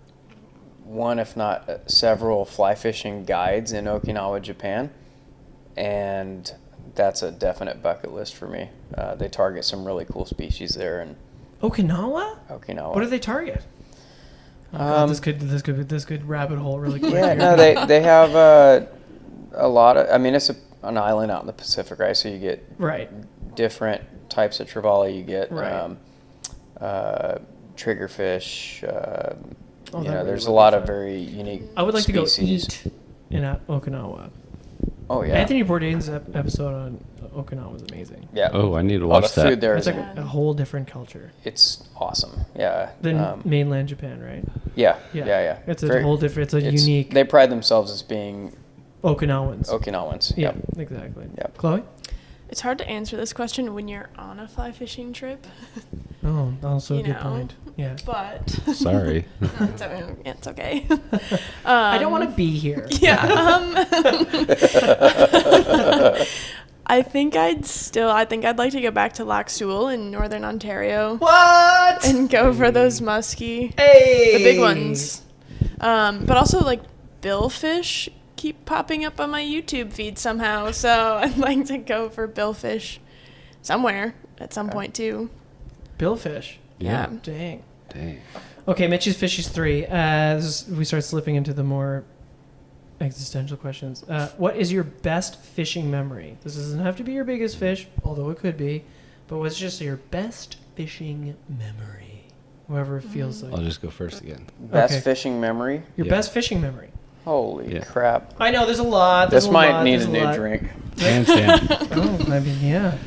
one, if not several, fly fishing guides in Okinawa, Japan, and that's a definite bucket list for me. They target some really cool species there in Okinawa? Okinawa. What do they target? Oh God, this could rabbit hole really quick. Yeah, here. no, they have a lot of. I mean, it's an island out in the Pacific, right? So you get different types of trevally. You get triggerfish. There's a lot of very unique. I would like species. to go eat in Okinawa. Oh yeah, Anthony Bourdain's episode on Okinawa was amazing. Yeah. Oh, I need to watch the that. food there It's is like a whole different culture it's awesome. Yeah. than mainland Japan, right? Yeah. It's a whole different. It's a unique. They pride themselves as being Okinawans. Yeah. Exactly. Yep. Chloe? It's hard to answer this question when you're on a fly fishing trip, Oh, also a You good know. point. Yeah. but Sorry. it's okay. I don't want to be here. Yeah. I think I'd like to go back to Lac Seul in northern Ontario What? and go for those muskie, Hey! the big ones. But also like billfish keep popping up on my YouTube feed somehow, so I'd like to go for billfish somewhere at some point too. Billfish. Yeah. Dang. Dang. Okay, Mitch's Fishies 3. As we start slipping into the more existential questions, what is your best fishing memory? This doesn't have to be your biggest fish, although it could be, but what's just your best fishing memory? Whoever it feels like. I'll just go first again. Best Okay. fishing memory. Your best fishing memory. Holy Yeah. crap! I know, there's a lot. This might need a new drink. Hands down. Oh, I mean, yeah.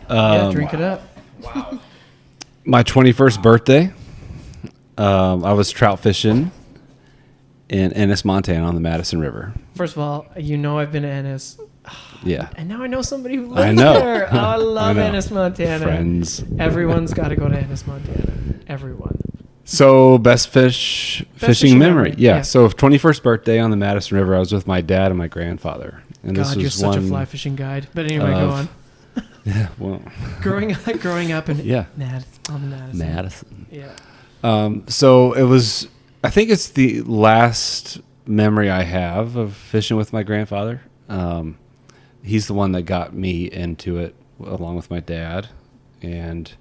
Yeah, drink it up. My 21st birthday, I was trout fishing in Ennis, Montana on the Madison River. First of all, I've been to Ennis. Yeah. And now I know somebody who lives I know. there. Oh, I love I know. Ennis, Montana. Friends. Everyone's got to go to Ennis, Montana. Everyone. So best fishing fishing memory. memory. Yeah. Yeah. So 21st birthday on the Madison River, I was with my dad and my grandfather. And God, this you're was such a one fly fishing guide. But anyway, go on. Yeah, well, growing up in yeah, Madison. Madison. Yeah. So it was. I think it's the last memory I have of fishing with my grandfather. He's the one that got me into it, along with my dad, and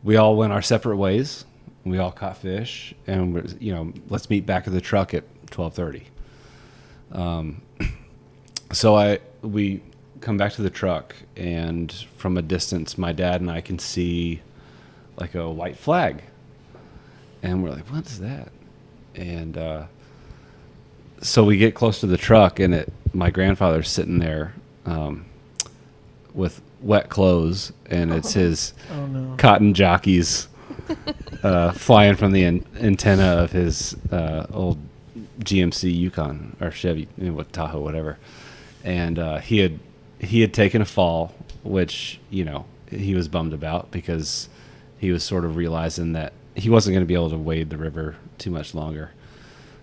we all went our separate ways. We all caught fish, and let's meet back at the truck at 12:30. So we come back to the truck, and from a distance, my dad and I can see like a white flag, and we're like, "What's that?" And so we get close to the truck, and my grandfather's sitting there with wet clothes, and it's his cotton jockeys flying from the antenna of his old GMC Yukon or Chevy, Tahoe, whatever. And he had taken a fall, which he was bummed about because he was sort of realizing that he wasn't going to be able to wade the river too much longer.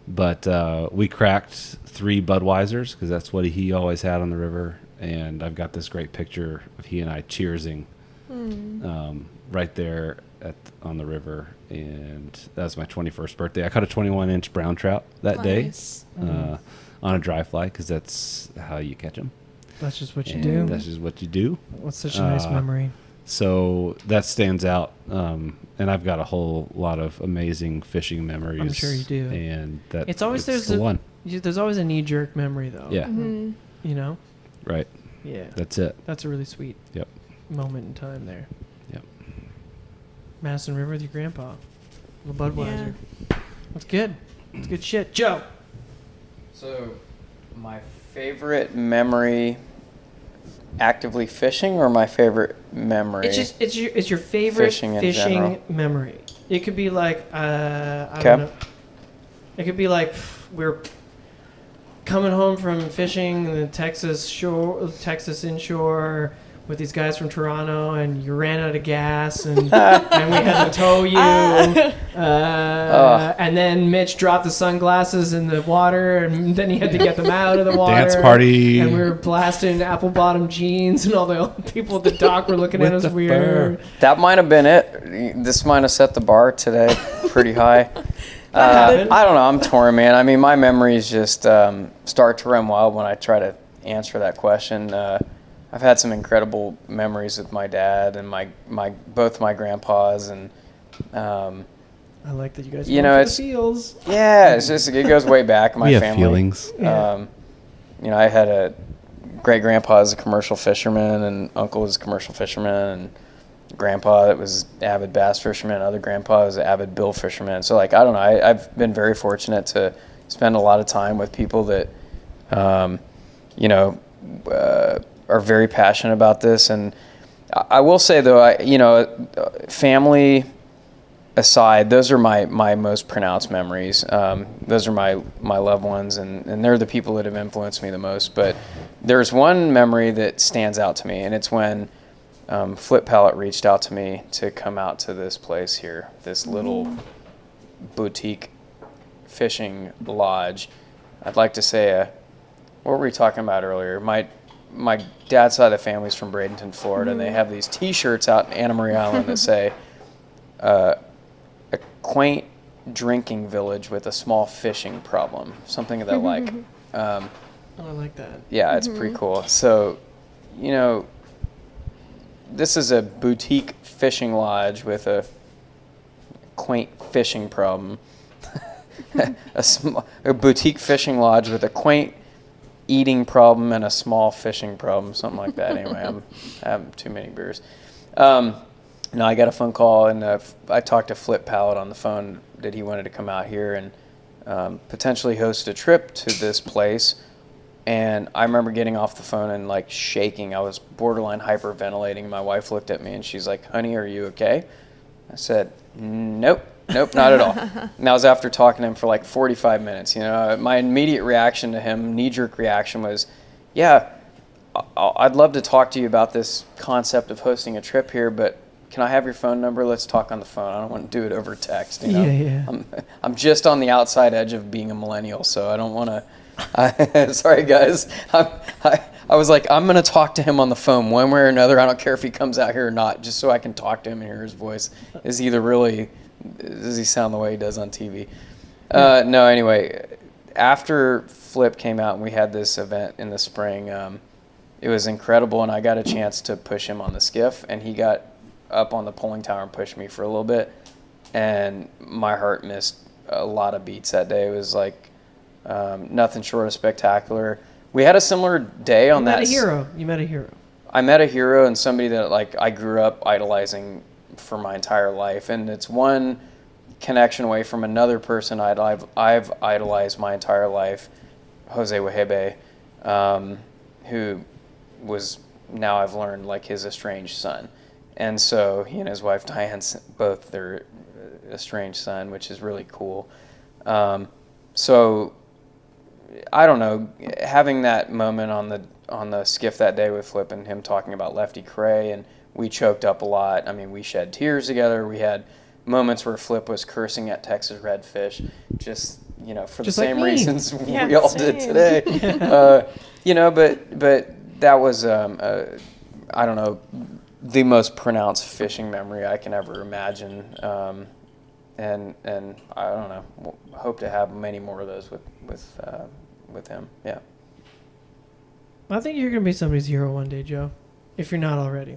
But we cracked 3 Budweisers because that's what he always had on the river. And I've got this great picture of he and I cheersing right there on the river. And that was my 21st birthday. I caught a 21-inch brown trout that day on a dry fly because that's how you catch them. That's just what you do. That's just what you do. What's such a nice memory. So that stands out. And I've got a whole lot of amazing fishing memories. I'm sure you do. And it's always there's always a knee-jerk memory though. Yeah. Mm-hmm. Right. Yeah. That's it. That's a really sweet moment in time there. Yep. Madison River with your grandpa. Little Budweiser. Yeah. That's good. That's good shit. Joe. So, my favorite memory actively fishing or my favorite memory? It's your favorite fishing memory. It could be like I don't know. It could be like we're coming home from fishing in the Texas inshore with these guys from Toronto, and you ran out of gas, and we had to tow you. And then Mitch dropped the sunglasses in the water, and then he had to get them out of the water. Dance party. And we were blasting apple bottom jeans, and all the people at the dock were looking at us weird. That might have been it. This might have set the bar today pretty high. I don't know. I'm torn, man. I mean, my memories just start to run wild when I try to answer that question. I've had some incredible memories with my dad and both my grandpas, and I like that you guys go for the feels. Yeah, it goes way back in my family. We have feelings. I had a great grandpa as a commercial fisherman, and uncle was a commercial fisherman, and grandpa that was avid bass fisherman, other grandpa was an avid bill fisherman. So I don't know, I've been very fortunate to spend a lot of time with people that are very passionate about this. And I will say though, family aside, those are my most pronounced memories. Those are my loved ones, and they're the people that have influenced me the most. But there's one memory that stands out to me, and it's when Flip Pallet reached out to me to come out to this place here, this little boutique fishing lodge. I'd like to say, what were we talking about earlier? My dad's side of the family's from Bradenton, Florida, and they have these T-shirts out in Anna Marie Island that say, a quaint drinking village with a small fishing problem, something of that like. I like that. Yeah, it's pretty cool. So, this is a boutique fishing lodge with a quaint fishing problem. a boutique fishing lodge with a quaint eating problem and a small fishing problem, something like that. Anyway, I have too many beers. No, I got a phone call, and I talked to Flip Pallet on the phone that he wanted to come out here and potentially host a trip to this place. And I remember getting off the phone and shaking. I was borderline hyperventilating. My wife looked at me and she's like, "Honey, are you okay?" I said, Nope, not at all. And that was after talking to him for 45 minutes. My immediate reaction to him, knee-jerk reaction, was, "Yeah, I'd love to talk to you about this concept of hosting a trip here, but can I have your phone number? Let's talk on the phone. I don't want to do it over text." Yeah. I'm just on the outside edge of being a millennial, so I don't want to. Sorry, guys. I was like, I'm going to talk to him on the phone one way or another. I don't care if he comes out here or not, just so I can talk to him and hear his voice. Does he sound the way he does on TV? No, anyway, after Flip came out and we had this event in the spring, it was incredible, and I got a chance to push him on the skiff, and he got up on the polling tower and pushed me for a little bit, and my heart missed a lot of beats that day. It was like nothing short of spectacular. We had a similar day on that. You met a hero. I met a hero and somebody that like I grew up idolizing for my entire life, and it's one connection away from another person I've idolized my entire life, Jose Wahebe, who was, now I've learned, like his estranged son. And so he and his wife Diane, both their estranged son, which is really cool. So I don't know, having that moment on the skiff that day with Flip and him talking about Lefty Cray, and we choked up a lot. I mean, we shed tears together. We had moments where Flip was cursing at Texas Redfish, just, you know, for just the like same me. reasons Yeah, we all same. did today. You know, but that was I don't know, the most pronounced fishing memory I can ever imagine. And I don't know, hope to have many more of those with him. Yeah. I think you're gonna be somebody's hero one day, Joe, if you're not already.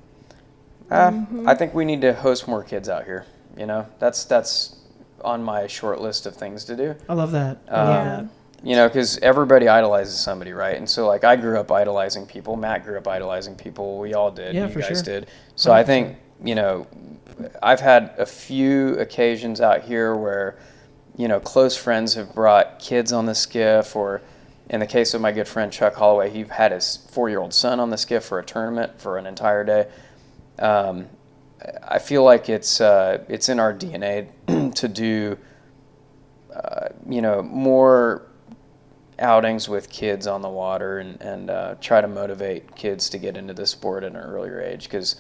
I think we need to host more kids out here. You know, that's on my short list of things to do. I love that. Yeah. You know, because everybody idolizes somebody, right? And so, like, I grew up idolizing people. Matt grew up idolizing people. We all did. Yeah, you for guys sure. did. So I think, you know, I've had a few occasions out here where, you know, close friends have brought kids on the skiff, or in the case of my good friend Chuck Holloway, he had his 4-year-old son on the skiff for a tournament for an entire day. I feel like it's in our DNA to do, you know, more outings with kids on the water and try to motivate kids to get into the sport at an earlier age, because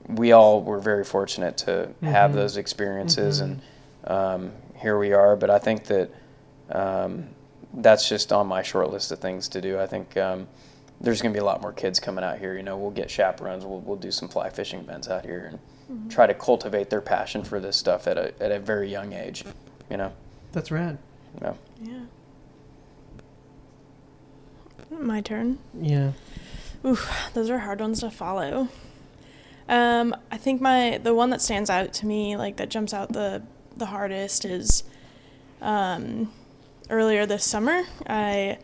we all were very fortunate to have those experiences, and here we are. But I think that that's just on my short list of things to do. I think there's going to be a lot more kids coming out here. You know, we'll get chaperones. We'll do some fly fishing events out here and try to cultivate their passion for this stuff at a very young age. You know. That's rad. Yeah. Yeah. My turn. Yeah. Oof, those are hard ones to follow. I think the one that stands out to me, like that jumps out the hardest, is earlier this summer I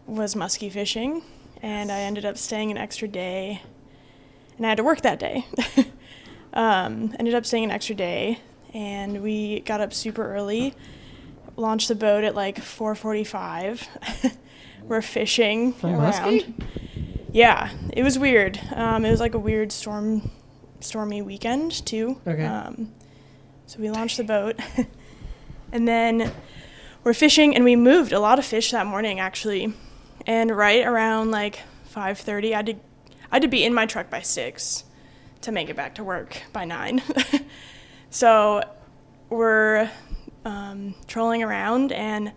was muskie fishing, and I ended up staying an extra day, and I had to work that day. Ended up staying an extra day, and we got up super early, launched the boat at like 4:45. We're fishing From around. muskie? Yeah, it was weird. It was like a weird stormy weekend too. Okay. So we launched the boat, and then we're fishing, and we moved a lot of fish that morning actually. And right around like 5:30, I had to be in my truck by 6 to make it back to work by 9. So we're trolling around, and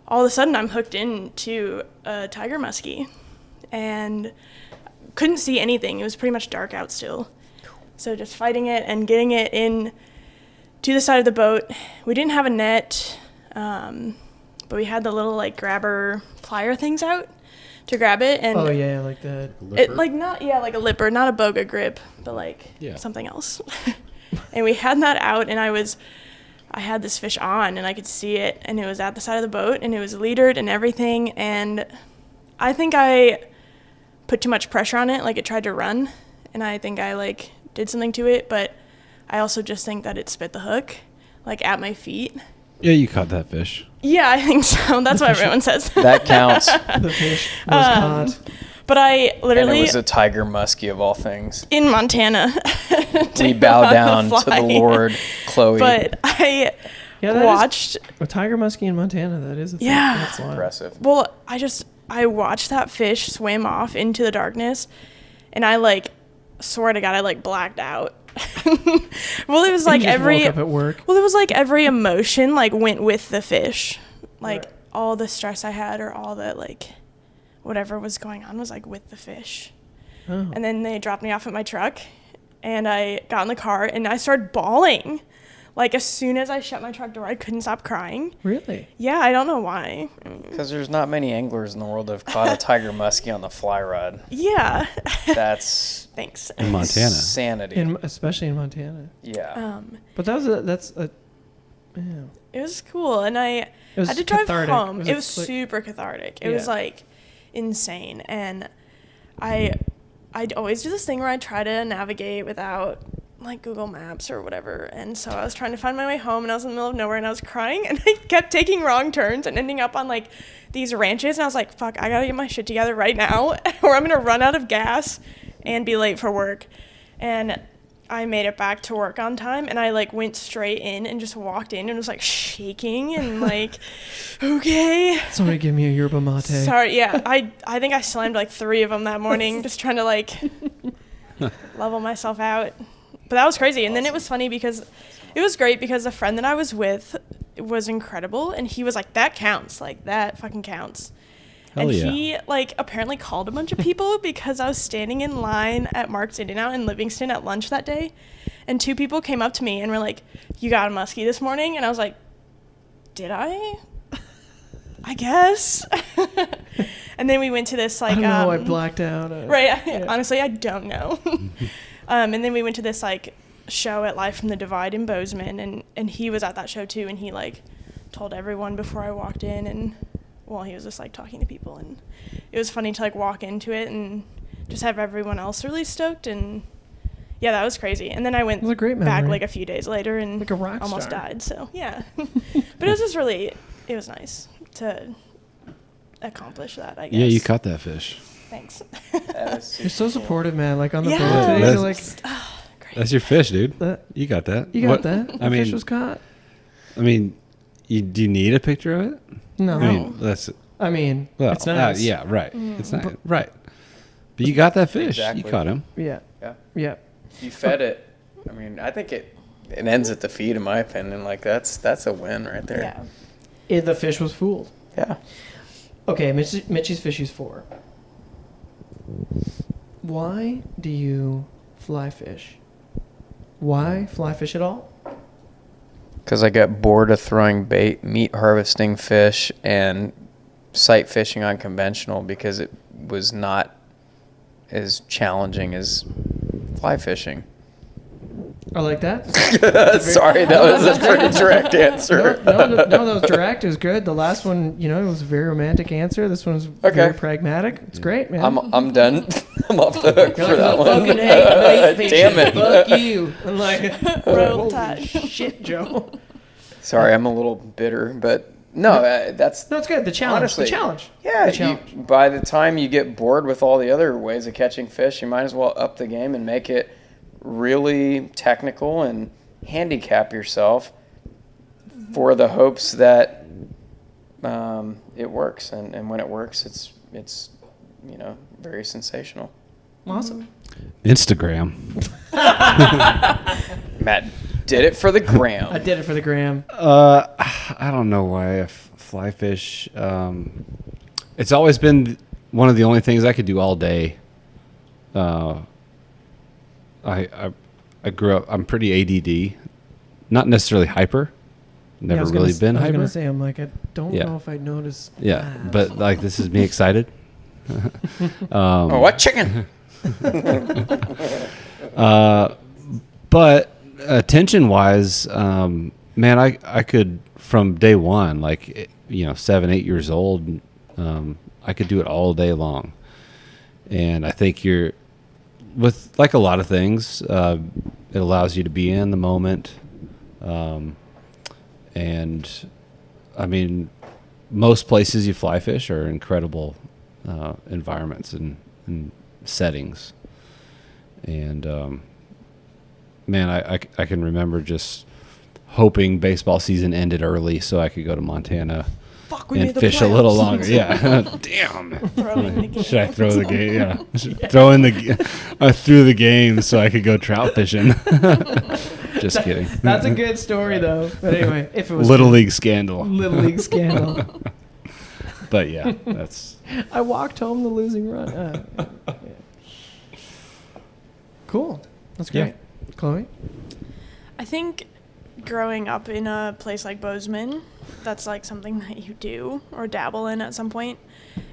all of a sudden I'm hooked into a tiger muskie and couldn't see anything. It was pretty much dark out still. So just fighting it and getting it in to the side of the boat. We didn't have a net, but we had the little like grabber plier things out to grab it. And Oh yeah, like that. it like like a lipper, not a boga grip, but like something else. And we had that out, and I had this fish on, and I could see it, and it was at the side of the boat, and it was leadered and everything, and I think I put too much pressure on it. Like, it tried to run, and I think I like did something to it, but I also just think that it spit the hook like at my feet. Yeah, you caught that fish. Yeah, I think so. That's what everyone says. That counts. The fish was caught. But I And literally it was a tiger muskie of all things. in Montana. We bow down to the Lord, Chloe. But I Yeah, that watched. a tiger muskie in Montana. That is a thing. Yeah. That's wild. Impressive. Well, I watched that fish swim off into the darkness, and I like swear to God, I like blacked out. Well, it was like You just every woke up at work. well, it was like every emotion like went with the fish, like all the stress I had or all the like whatever was going on was like with the fish. Oh. And then they dropped me off at my truck, and I got in the car and I started bawling. Like as soon as I shut my truck door, I couldn't stop crying. Really? Yeah, I don't know why. Because there's not many anglers in the world that have caught a tiger muskie on the fly rod. Yeah. That's Thanks. In Montana. insanity. Especially in Montana. Yeah. But that's a. Yeah. It was cool, and I It was had to drive cathartic. home. It it was like- super cathartic. It was Yeah. like insane, and I'd always do this thing where I try to navigate without like Google Maps or whatever. And so I was trying to find my way home, and I was in the middle of nowhere, and I was crying, and I kept taking wrong turns and ending up on like these ranches, and I was like, fuck, I gotta get my shit together right now or I'm gonna run out of gas and be late for work. And I made it back to work on time, and I like went straight in and just walked in and was like shaking and like, okay. Somebody give me a yerba mate. Sorry, yeah. I think I slammed like 3 of them that morning, just trying to like level myself out. But that was crazy. And then it was funny because it was great because the friend that I was with was incredible, and he was like, that counts. Like, that fucking counts. Hell and yeah. he like apparently called a bunch of people because I was standing in line at Mark's In-N-Out in Livingston at lunch that day, and 2 people came up to me and were like, you got a muskie this morning? And I was like, did I guess. And then we went to this like I don't know. I blacked out. right. Yeah. Honestly, I don't know. And then we went to this like show at Life from the Divide in Bozeman, and he was at that show too, and he like told everyone before I walked in, and well, he was just like talking to people, and it was funny to like walk into it and just have everyone else really stoked, and yeah, that was crazy. And then I went It was a great back memory. like a few days later and Like a rock almost star. died. So yeah, but it was just really, it was nice to accomplish that, I guess. Yeah, you caught that fish. Thanks. That is You're so super cool. supportive, man. Like on the Yeah. boat today, That's- you're like, Great. That's your fish, dude. that, You got that. you got What- that. I The fish mean, was caught. do you need a picture of it? No. I mean, that's well, it's nice. yeah, right. It's not right. But you got that fish. Exactly. You caught him. Yeah. Yeah. Yeah. You fed it. I mean, I think it ends at the feed, in my opinion. Like that's a win right there. Yeah. The fish was fooled. Yeah. Okay, Mitchie's Fishies 4. Why do you fly fish? Why fly fish at all? Because I got bored of throwing bait, meat harvesting fish, and sight fishing on conventional because it was not as challenging as fly fishing. I like that. Sorry, that was a pretty direct answer. No, that was direct. It was good. The last one, it was a very romantic answer. This one was very pragmatic. It's great, man. I'm done. I'm off the hook You're for like, that "Oh, one. fucking A, mate, Damn it. Fuck you. I'm like, Roll holy Tide. shit, Joe. Sorry, I'm a little bitter, but no, that's No, it's good. The challenge. Honestly, the challenge. yeah. The challenge. By the time you get bored with all the other ways of catching fish, you might as well up the game and make it really technical and handicap yourself for the hopes that it works. And when it works, it's very sensational. Awesome. Instagram. Matt did it for the gram. I did it for the gram. I don't know why I fly fish. It's always been one of the only things I could do all day. I grew up. I'm pretty ADD, not necessarily hyper. Yeah, I Never was gonna really s- been I was hyper. gonna say, I'm like, I don't Yeah. know if I'd notice. Yeah, that. but like this is me excited. Oh, what chicken? But attention wise, man, I could from day one, 7, 8 years old, I could do it all day long. And I think you're with like a lot of things, it allows you to be in the moment. And I mean, most places you fly fish are incredible environments and settings. And man, I can remember just hoping baseball season ended early so I could go to Montana Fuck, we and made the fish a little playoffs. longer. Yeah, damn. Throw in the game. Should I throw the game? Yeah, throw in I threw the game so I could go trout fishing. Just kidding. That's a good story, though. But anyway, if it was Little League scandal. Little League scandal. But yeah, that's I walked home the losing run. Yeah. Cool. That's great. Yeah. Chloe? I think growing up in a place like Bozeman, that's like something that you do or dabble in at some point.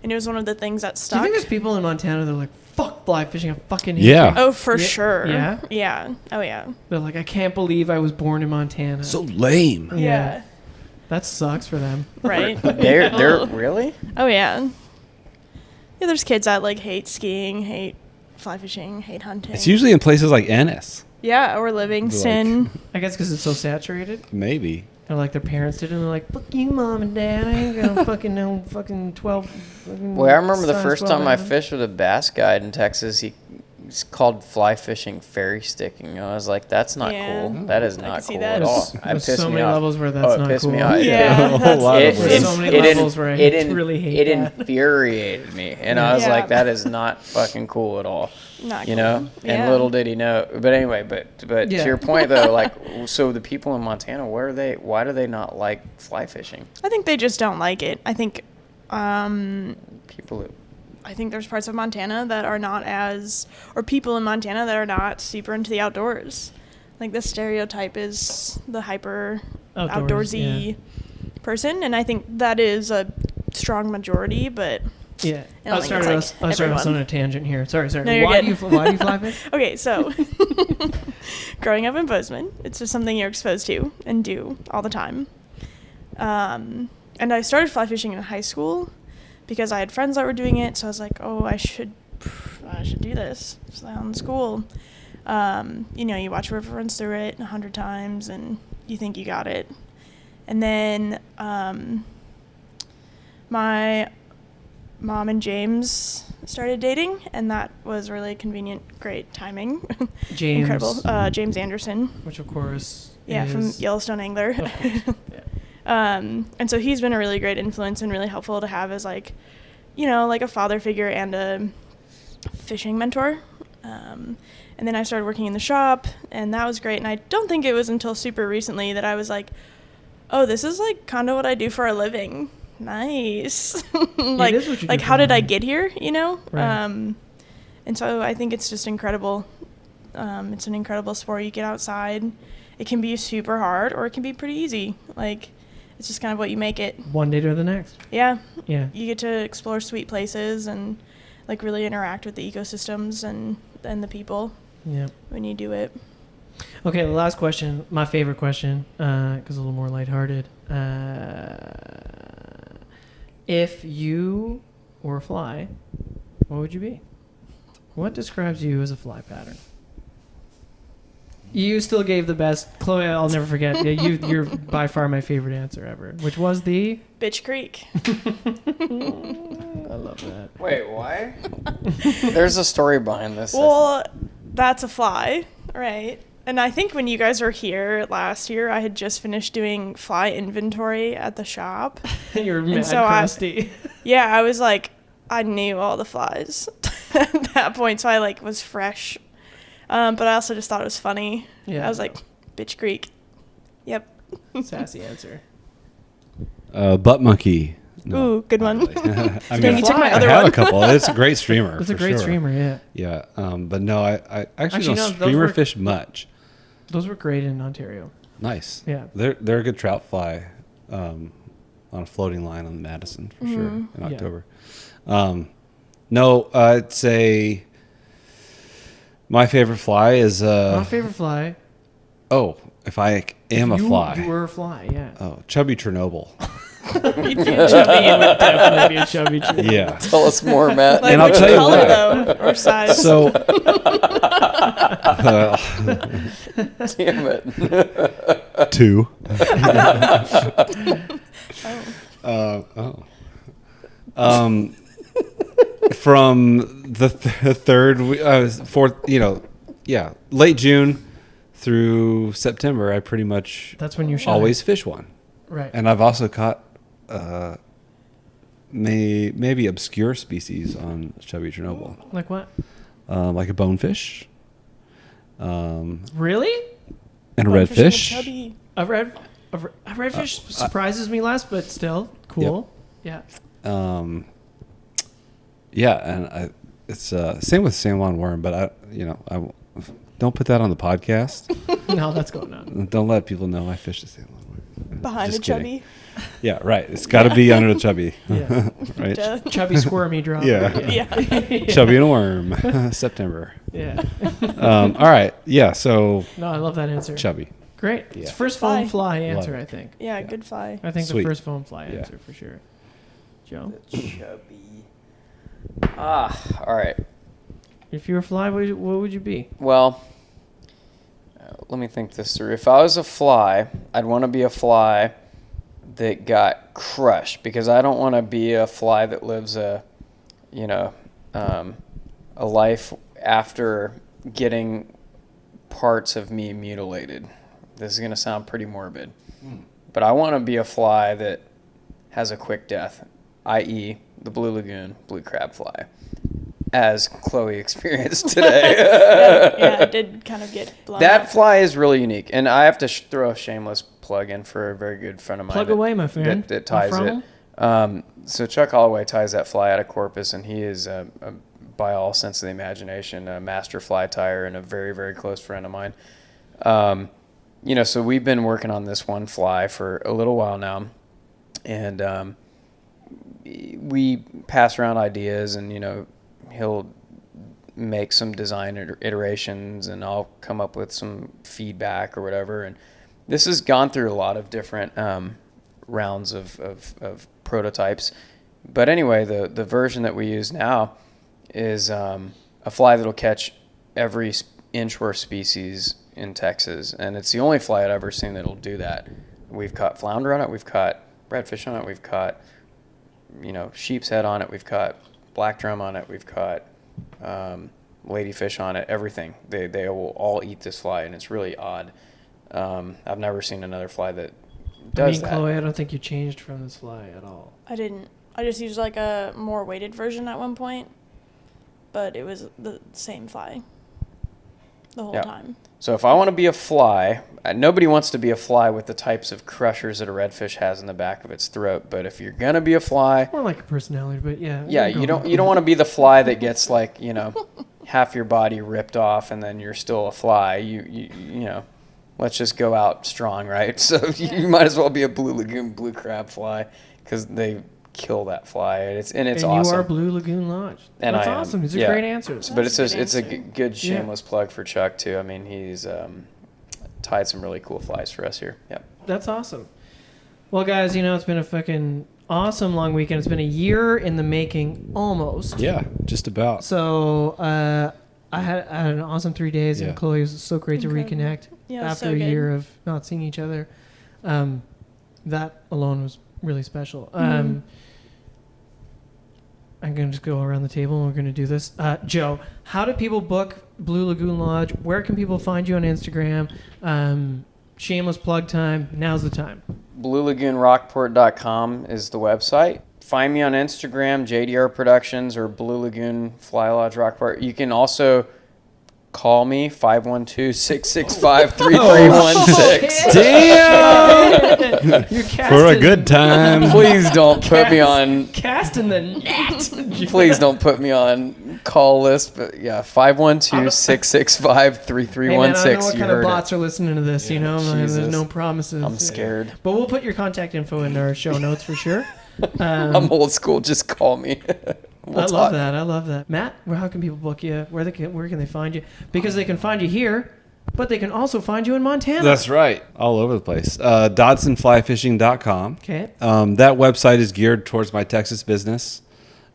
And it was one of the things that Do you stuck. think there's people in Montana that are like, fuck fly fishing, I fucking hate Yeah. it. Oh, for Yeah. sure. Yeah? Yeah. Oh, yeah. They're like, I can't believe I was born in Montana. so lame. Yeah. That sucks for them. Right? They're really? Oh, yeah. Yeah, there's kids that like hate skiing, hate fly fishing, hate hunting. It's usually in places like Ennis, Yeah, or Livingston. I guess because it's so saturated. maybe. They're like their parents did, and they're like, "Fuck you, mom and dad. I ain't gonna fucking know fucking 12." Fucking Boy, I remember the size first 12 time I island." fished with a bass guide in Texas. It's called fly fishing fairy sticking. I was like, that's not Yeah. cool. That is I not can see cool that. at all. There's, It there's pissed so me many off. levels where that's Oh, it not pissed cool. me off. Yeah. a whole lot It, of There's it. so many levels where I really hate it that. infuriated me, and I was Yeah. like, "That is not fucking cool at all," Not you cool. know. Yeah. And little did he know. But anyway, but Yeah. to your point though, like, so the people in Montana, why do they not like fly fishing? I think they just don't like it. I think People, I think there's parts of Montana that are not as, or people in Montana that are not super into the outdoors. Like the stereotype is the hyper Outdoors, outdoorsy person, and I think that is a strong majority. But Yeah. I don't I think started it's us like us on everyone. a tangent here. Sorry. No, you're why good. do you fly fish? okay, so growing up in Bozeman, it's just something you're exposed to and do all the time. And I started fly fishing in high school because I had friends that were doing it, so I was like, oh, I should do this. So I on school. You know, you watch River Runs Through It 100 times and you think you got it. And then my mom and James started dating, and that was really convenient, great timing. James. Incredible. James Anderson. Which, of course, Yeah, from is- Yellowstone Angler. Of course, yeah. And so he's been a really great influence and really helpful to have as like, you know, like a father figure and a fishing mentor. And then I started working in the shop, and that was great. And I don't think it was until super recently that I was like, oh, this is like kind of what I do for a living. Nice. like, is what you do like for how a did I living. get here? You know? Right. And so I think it's just incredible. It's an incredible sport. You get outside. It can be super hard, or it can be pretty easy. Like, it's just kind of what you make it. One day to the next. Yeah. Yeah. You get to explore sweet places and like really interact with the ecosystems and the people Yeah. when you do it. Okay, the last question, my favorite question, because a little more lighthearted. If you were a fly, what would you be? What describes you as a fly pattern? You still gave the best, Chloe. I'll never forget. Yeah, you're by far my favorite answer ever, which was the. Bitch Creek. I love that. wait, why? There's a story behind this. Well, that's a fly, right? And I think when you guys were here last year, I had just finished doing fly inventory at the shop. You're mad so crusty. Yeah, I was like, I knew all the flies at that point, so I like was fresh. But I also just thought it was funny. Yeah. I was like, Bitch Creek. Yep. Sassy answer. Butt monkey. Ooh, good not one. really. I Dang, mean, you took my I other have one. a couple. It's a great streamer. It's a for great sure. streamer, yeah. Yeah, but no, I actually Actually, don't no, those streamer were- fish much. Those were great in Ontario. Nice. Yeah. They're a good trout fly on a floating line on the Madison for sure in Yeah. October. No, I'd say my favorite fly is My favorite fly. if I am a fly. You were a fly, yeah. Oh, chubby Chernobyl. You'd be a chubby. You would definitely be a chubby tree. Yeah. Tell us more, Matt. Like, And I'll which tell you color, why. though, or size? So, Damn it. 2. From the fourth, late June through September, I pretty much That's when you shine. always fish one. Right. And I've also caught maybe obscure species on chubby Chernobyl, Like what? like a bonefish, and Really? a Bonefish and a redfish. chubby. A redfish surprises me less, but still cool. Yeah. Yeah, and it's same with salmon worm, but I don't put that on the podcast. No, that's going on. Don't let people know I fish the salmon worm. Behind Just the kidding. chubby. Yeah, right. It's got to be under the chubby, Yeah. right? Duh. Chubby squirmy drop. Yeah. Yeah. Chubby and a worm, September. Yeah. All right, yeah. So No, I love that answer. chubby. Great. Yeah. It's first foam Fly. fly Love answer, it. I think. Yeah, good fly. I think Sweet. the first foam fly Yeah. answer for sure. Joe, Chubby. All right. if you were a fly, what would you be? Well, let me think this through. If I was a fly, I'd want to be a fly that got crushed, because I don't want to be a fly that lives a life after getting parts of me mutilated. This is going to sound pretty morbid, but I want to be a fly that has a quick death, i.e. the Blue Lagoon blue crab fly, as Chloe experienced today. Yeah, it did kind of get blown That up. fly is really unique, and I have to throw a shameless plug in for a very good friend of mine. Plug away, my friend. That I'm ties from it. So Chuck Holloway ties that fly out of Corpus, and he is, by all sense of the imagination, a master fly tyer and a very, very close friend of mine. So we've been working on this one fly for a little while now, and we pass around ideas, and he'll make some design iterations, and I'll come up with some feedback or whatever. And this has gone through a lot of different rounds of prototypes. But anyway, the version that we use now is a fly that'll catch every inshore species in Texas, and it's the only fly I've ever seen that'll do that. We've caught flounder on it, we've caught redfish on it, we've caught sheep's head on it, we've caught black drum on it, we've caught ladyfish on it, everything. They will all eat this fly, and it's really odd. I've never seen another fly that does that. Chloe, I don't think you changed from this fly at all. I didn't. I just used like a more weighted version at one point, but it was the same fly the whole Yeah. time. So if I want to be a fly, nobody wants to be a fly with the types of crushers that a redfish has in the back of its throat. But if you're gonna be a fly, More like a personality, but yeah. yeah, you don't want to be the fly that gets like half your body ripped off and then you're still a fly. You let's just go out strong, right? So you might as well be a Blue Lagoon blue crab fly, because they kill that fly, and it's And awesome. you are Blue Lagoon Lodge. And That's I am. awesome. These are Yeah. great answers. But it's That's a good it's a answer. good shameless plug for Chuck too. I mean, he's tied some really cool flies for us here. Yep. That's awesome. Well, guys, it's been a fucking awesome long weekend. It's been a year in the making, almost. Yeah, just about. So I had an awesome 3 days, Yeah. and Chloe, it was so great to Incredible. reconnect Yeah, it was after so a good. year of not seeing each other. That alone was really special. Mhm. I'm going to just go around the table and we're going to do this. Joe, how do people book Blue Lagoon Lodge? Where can people find you on Instagram? Shameless plug time. Now's the time. BlueLagoonRockport.com is the website. Find me on Instagram, JDR Productions, or Blue Lagoon Fly Lodge Rockport. You can also call me, 512-665-3316. Damn! You're For a good time. Please don't put me on. casting the net. Please don't put me on call list. But yeah, 512-665-3316. Hey man, I don't know what You kind of heard bots are listening to this, There's Jesus. no promises. I'm scared. But we'll put your contact info in our show notes for sure. I'm old school. Just call me. We'll I talk. love that. Matt, how can people book you? Where can they find you? Because they can find you here, but they can also find you in Montana. That's right. All over the place. DodsonFlyFishing.com. Okay. That website is geared towards my Texas business,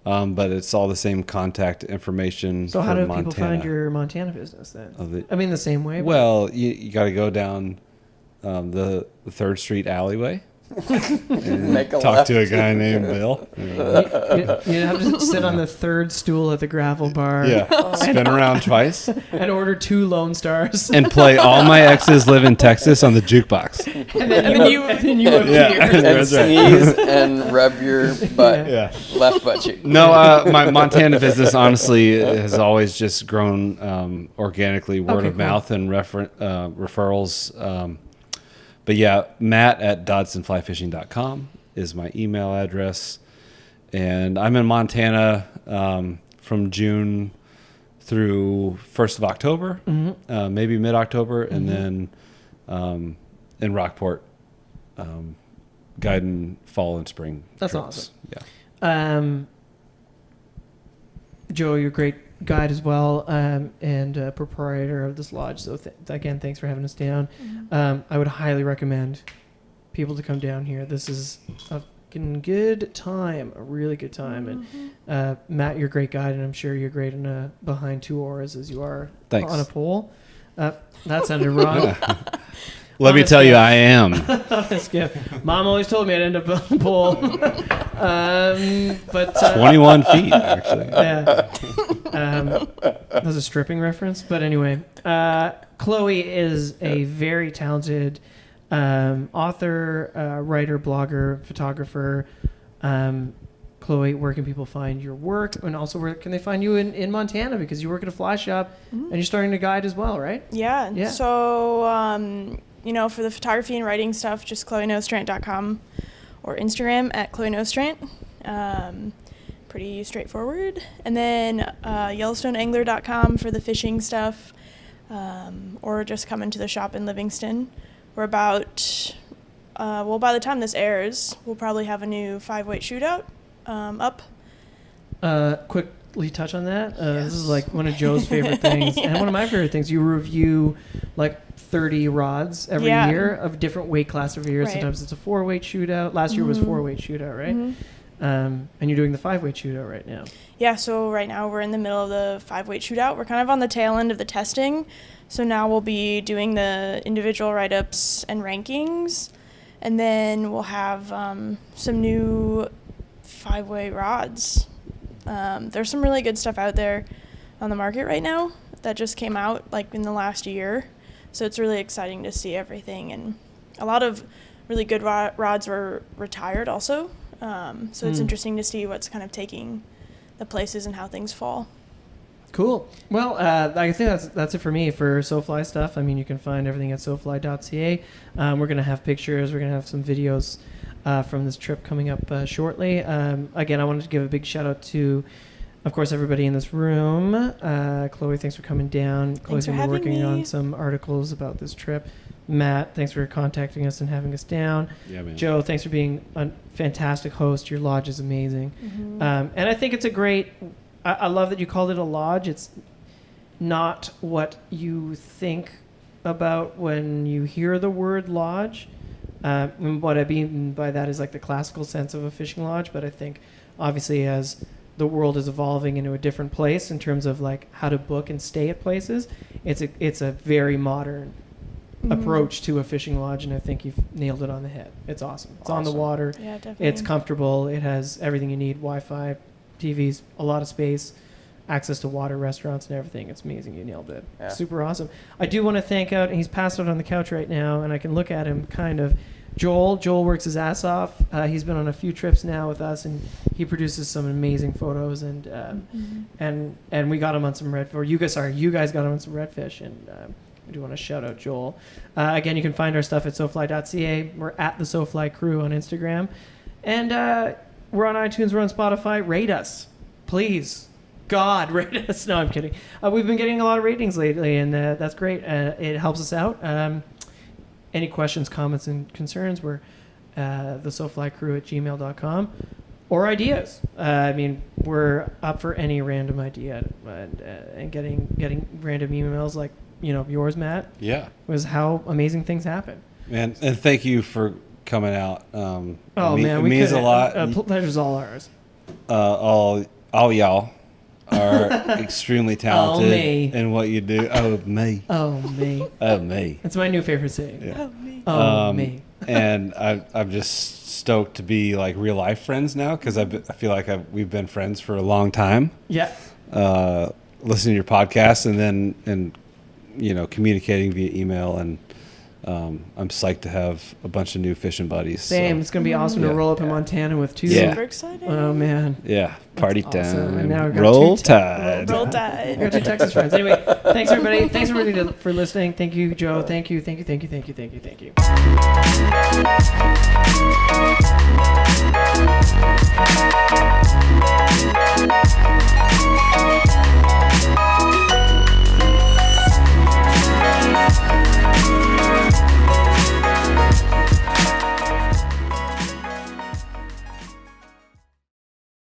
but it's all the same contact information So for how do Montana. people find your Montana business then? the- I mean, the same way. but- Well, you got to go down the 3rd Street alleyway and Make a talk to a left. guy named Bill. you have to sit on the 3rd stool at the gravel bar. Yeah, spin around twice And order 2 Lone Stars. and play All My Exes Live in Texas on the jukebox. and then you appear. Yeah, And that's right. sneeze and rub your butt. Yeah. Left butt cheek. No, my Montana business honestly has always just grown organically, word Okay, of cool. mouth and referrals. But yeah, Matt at DodsonFlyFishing.com is my email address. and I'm in Montana from June through 1st of October, maybe mid-October, and then in Rockport, guiding fall and spring. That's trips. awesome. Yeah. Joe, you're a great guide as well, and proprietor of this lodge. So again, thanks for having us down. I would highly recommend people to come down here. This is a good time, a really good time. And Matt, you're a great guide, and I'm sure you're great in behind 2 oars as you are Thanks. on a pole. That sounded wrong. Let me tell you, I am. Skip. Mom always told me I'd end up on a pole. But 21 feet, actually. yeah. That was a stripping reference. But anyway, Chloe is a very talented author, writer, blogger, photographer. Chloe, where can people find your work? And also, where can they find you in Montana? Because you work at a fly shop and you're starting to guide as well, right? Yeah. So, for the photography and writing stuff, just chloenostrant.com or Instagram at chloenostrant. Pretty straightforward. And then yellowstoneangler.com for the fishing stuff, or just come into the shop in Livingston. We're about, by the time this airs, we'll probably have a new 5-weight shootout up. Quickly touch on that. This is like one of Joe's favorite things, and one of my favorite things. You review like 30 rods every year of different weight class every year. Right. Sometimes it's a 4-weight shootout. Last year was 4-weight shootout, right? And you're doing the 5-weight shootout right now. Yeah, so right now we're in the middle of the 5-weight shootout. We're kind of on the tail end of the testing. So now we'll be doing the individual write-ups and rankings. And then we'll have some new 5-weight rods. There's some really good stuff out there on the market right now that just came out like in the last year. So it's really exciting to see everything. And a lot of really good rods were retired also. So it's interesting to see what's kind of taking the places and how things fall. Cool. Well, I think that's it for me for SoFly stuff. I mean, you can find everything at SoFly.ca. We're going to have pictures. We're going to have some videos from this trip coming up shortly. Again, I wanted to give a big shout out to, of course, everybody in this room. Chloe, thanks for coming down. Chloe's been working on some articles about this trip. Matt, thanks for contacting us and having us down. Yeah, man. Joe, thanks for being a fantastic host. Your lodge is amazing. And I think it's a great... I love that you called it a lodge. It's not what you think about when you hear the word lodge. And what I mean by that is like the classical sense of a fishing lodge. But I think obviously as the world is evolving into a different place in terms of like how to book and stay at places, it's a very modern approach to a fishing lodge, and I think you've nailed it on the head. It's awesome. It's on the water. Yeah, definitely. It's comfortable. It has everything you need: Wi-Fi, TVs, a lot of space, access to water, restaurants, and everything. It's amazing. You nailed it. Yeah. Super awesome. I do want to thank out, and he's passed out on the couch right now, and I can look at him kind of. Joel works his ass off. He's been on a few trips now with us, and he produces some amazing photos. And we got him on some redfish. You guys got him on some redfish, and I do want to shout out Joel. Again, you can find our stuff at SoFly.ca. We're at the SoFly Crew on Instagram, and we're on iTunes. We're on Spotify. Rate us, please. God, rate us. No, I'm kidding. We've been getting a lot of ratings lately, and that's great. It helps us out. Any questions, comments, and concerns, we're the SoFlyCrew@gmail.com, or ideas. I mean, we're up for any random idea, and getting random emails like yours, Matt. Yeah, was how amazing things happen. And thank you for coming out. It means a lot. Pleasure's all ours. All y'all are extremely talented in what you do. Oh me. That's my new favorite saying. Yeah. Me. And I'm just stoked to be like real life friends now, because I feel like we've been friends for a long time. Yeah. Listening to your podcast and communicating via email, and I'm psyched to have a bunch of new fishing buddies. Same. So. It's going to be awesome to roll up in Montana with two. Yeah. Super exciting. Oh, man. Yeah. Party time. Awesome. And now we've got Roll Tide. Roll Tide. We've got 2 Texas friends. Anyway, thanks, everybody. Thanks, everybody, for listening. Thank you, Joe. Thank you.